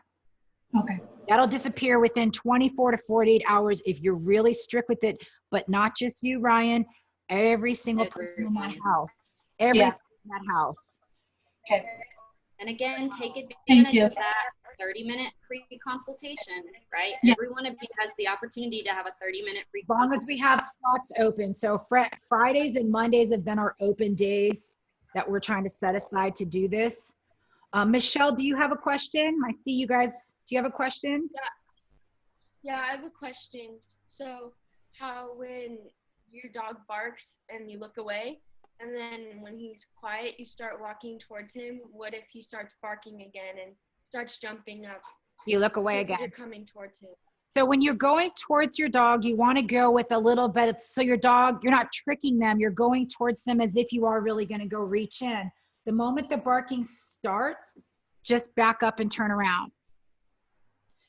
Okay. That'll disappear within 24 to 48 hours if you're really strict with it, but not just you, Ryan, every single person in that house. Everyone in that house. Okay. And again, take advantage of that 30-minute free consultation, right? Yeah. Every one of you has the opportunity to have a 30-minute free As long as we have slots open. So Fridays and Mondays have been our open days that we're trying to set aside to do this. Michelle, do you have a question? I see you guys. Do you have a question? Yeah, I have a question. So how when your dog barks and you look away, and then when he's quiet, you start walking towards him, what if he starts barking again and starts jumping up? You look away again. You're coming towards him. So when you're going towards your dog, you want to go with a little bit, so your dog, you're not tricking them, you're going towards them as if you are really going to go reach in. The moment the barking starts, just back up and turn around.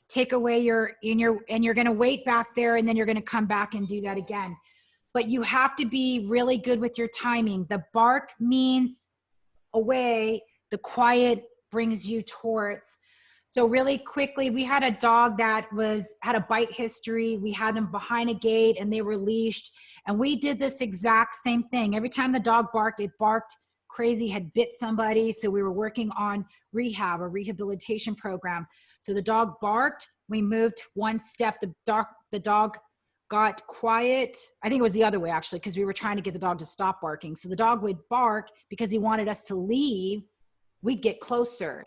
Take away and you're going to wait back there, and then you're going to come back and do that again. But you have to be really good with your timing. The bark means away, the quiet brings you towards. So really quickly, we had a dog that had a bite history. We had them behind a gate and they were leashed. And we did this exact same thing. Every time the dog barked, it barked crazy, had bit somebody. So we were working on rehab, a rehabilitation program. So the dog barked, we moved one step, the dog got quiet. I think it was the other way actually, because we were trying to get the dog to stop barking. So the dog would bark because he wanted us to leave. We'd get closer.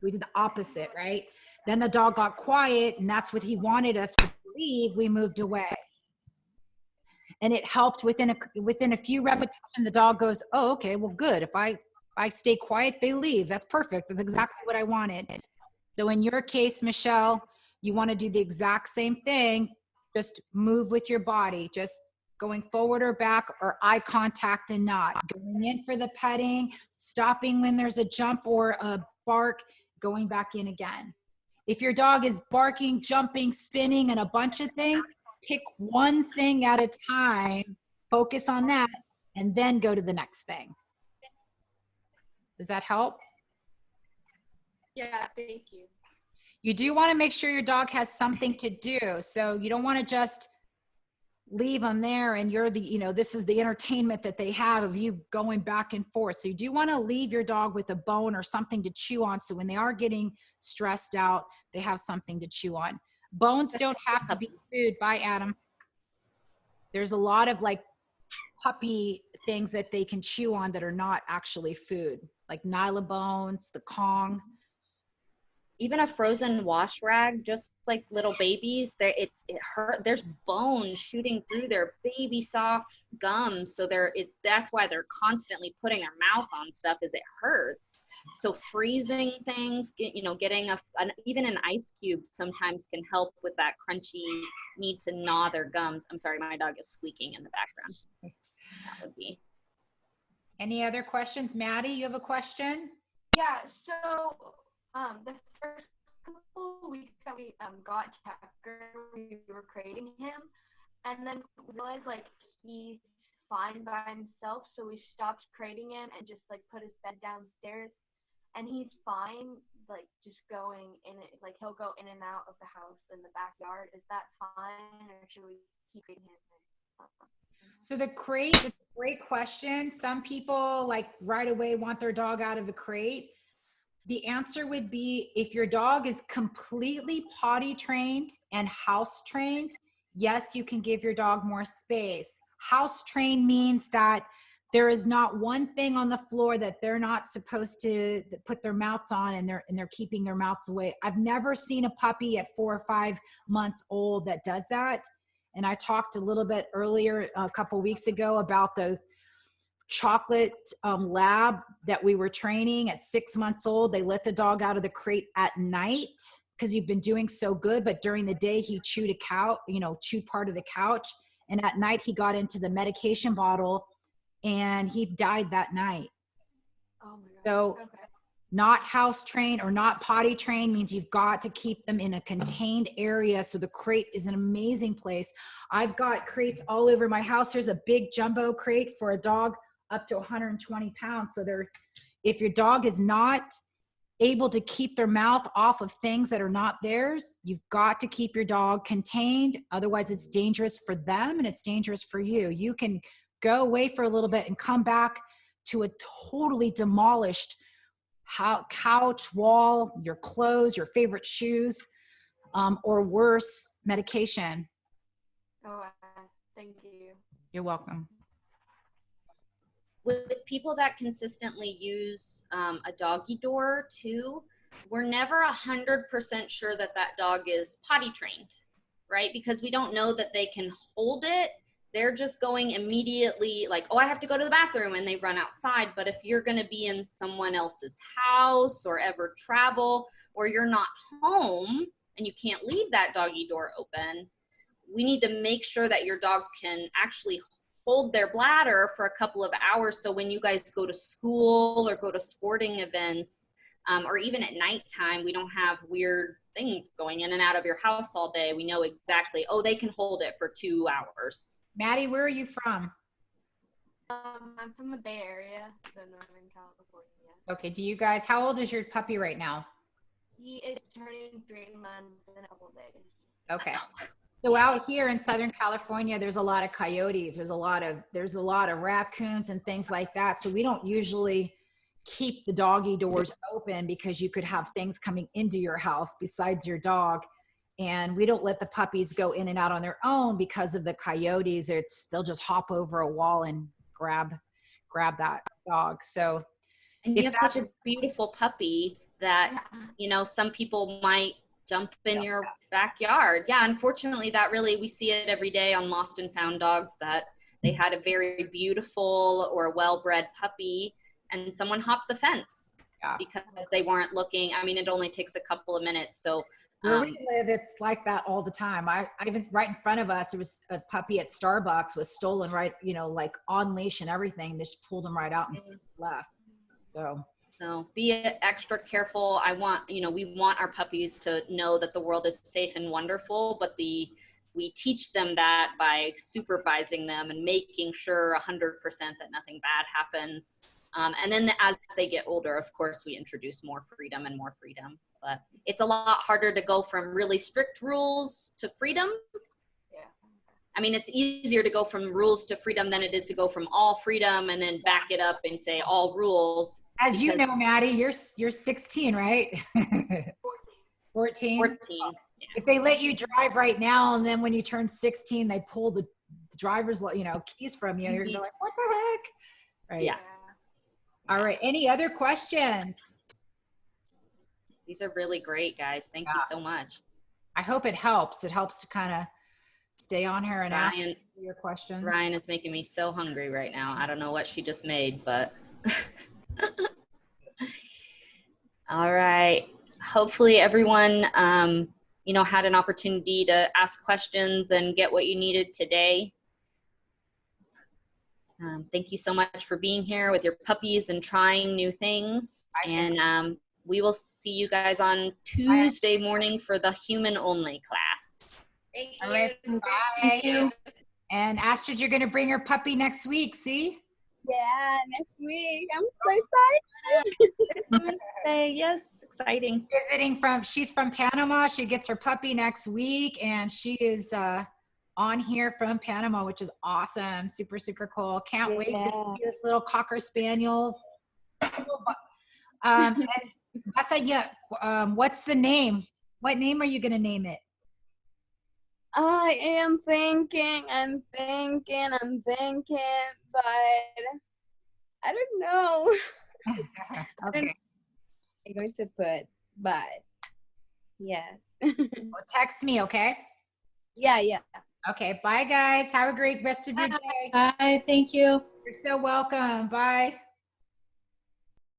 We did the opposite, right? Then the dog got quiet, and that's what he wanted us to leave. We moved away. And it helped within a few repetitions. The dog goes, oh, okay, well, good. If I stay quiet, they leave. That's perfect. That's exactly what I wanted. So in your case, Michelle, you want to do the exact same thing. Just move with your body, just going forward or back, or eye contact and not. Going in for the petting, stopping when there's a jump or a bark, going back in again. If your dog is barking, jumping, spinning, and a bunch of things, pick one thing at a time, focus on that, and then go to the next thing. Does that help? Yeah, thank you. You do want to make sure your dog has something to do. So you don't want to just leave them there and you're this is the entertainment that they have of you going back and forth. So you do want to leave your dog with a bone or something to chew on. So when they are getting stressed out, they have something to chew on. Bones don't have to be food. Bye, Adam. There's a lot of like puppy things that they can chew on that are not actually food, like nyla bones, the Kong. Even a frozen wash rag, just like little babies, it hurt. There's bones shooting through their baby soft gums, so that's why they're constantly putting their mouth on stuff, is it hurts. So freezing things, getting even an ice cube sometimes can help with that crunchy need to gnaw their gums. I'm sorry, my dog is squeaking in the background. That would be. Any other questions? Maddie, you have a question? Yeah, so the first couple of weeks that we got Tucker, we were crating him, and then we realized like he's fine by himself, so we stopped crating him and just like put his bed downstairs, and he's fine, like just going in it, like he'll go in and out of the house in the backyard. Is that fine, or should we keep crating him? So the crate, that's a great question. Some people like right away want their dog out of the crate. The answer would be, if your dog is completely potty trained and house trained, yes, you can give your dog more space. House trained means that there is not one thing on the floor that they're not supposed to put their mouths on, and they're keeping their mouths away. I've never seen a puppy at 4 or 5 months old that does that. And I talked a little bit earlier, a couple weeks ago, about the chocolate lab that we were training at 6 months old. They let the dog out of the crate at night because you've been doing so good, but during the day he chewed a couch, chewed part of the couch, and at night he got into the medication bottle and he died that night. Oh my God. So Okay. not house trained or not potty trained means you've got to keep them in a contained area. So the crate is an amazing place. I've got crates all over my house. There's a big jumbo crate for a dog up to 120 pounds. So if your dog is not able to keep their mouth off of things that are not theirs, you've got to keep your dog contained. Otherwise it's dangerous for them and it's dangerous for you. You can go away for a little bit and come back to a totally demolished couch, wall, your clothes, your favorite shoes, or worse, medication. Oh, thank you. You're welcome. With people that consistently use a doggy door too, we're never 100% sure that that dog is potty trained, right? Because we don't know that they can hold it. They're just going immediately like, oh, I have to go to the bathroom, and they run outside. But if you're going to be in someone else's house or ever travel, or you're not home and you can't leave that doggy door open, we need to make sure that your dog can actually hold their bladder for a couple of hours. So when you guys go to school or go to sporting events, or even at nighttime, we don't have weird things going in and out of your house all day. We know exactly, oh, they can hold it for 2 hours. Maddie, where are you from? I'm from the Bay Area, so Northern California. Okay, do you guys, how old is your puppy right now? He is turning 3 months in a couple days. Okay. So out here in Southern California, there's a lot of coyotes. There's a lot of raccoons and things like that. So we don't usually keep the doggy doors open because you could have things coming into your house besides your dog. And we don't let the puppies go in and out on their own because of the coyotes. They'll just hop over a wall and grab that dog. So, and you have such a beautiful puppy that, some people might jump in your backyard. Yeah, unfortunately, we see it every day on lost and found dogs, that they had a very beautiful or well-bred puppy and someone hopped the fence because they weren't looking. I mean, it only takes a couple of minutes. So where we live, it's like that all the time. I even right in front of us, there was a puppy at Starbucks was stolen, right, like on leash and everything. They just pulled him right out and left. So be extra careful. We want our puppies to know that the world is safe and wonderful, but we teach them that by supervising them and making sure 100% that nothing bad happens. And then as they get older, of course, we introduce more freedom and more freedom. But it's a lot harder to go from really strict rules to freedom. Yeah. I mean, it's easier to go from rules to freedom than it is to go from all freedom and then back it up and say all rules. As you know, Maddie, you're 16, right? 14. 14. Yeah. If they let you drive right now, and then when you turn 16, they pull the driver's, keys from you, you're like, what the heck? Right. Yeah. All right. Any other questions? These are really great, guys. Thank you so much. I hope it helps. It helps to kind of stay on here and ask your questions. Ryan is making me so hungry right now. I don't know what she just made, but all right. Hopefully everyone, had an opportunity to ask questions and get what you needed today. Thank you so much for being here with your puppies and trying new things. And we will see you guys on Tuesday morning for the human only class. Thank you. All right. Bye. Thank you. And Astrid, you're going to bring your puppy next week, see? Yeah, next week. I'm so excited. Yes, exciting. She's from Panama. She gets her puppy next week, and she is on here from Panama, which is awesome. Super, super cool. Can't wait to see this little Cocker Spaniel. And Asaya, what's the name? What name are you going to name it? I am thinking, but I don't know. Okay. I'm going to put, but yes. Well, text me, okay? Yeah. Okay, bye guys. Have a great rest of your day. Bye, thank you. You're so welcome. Bye.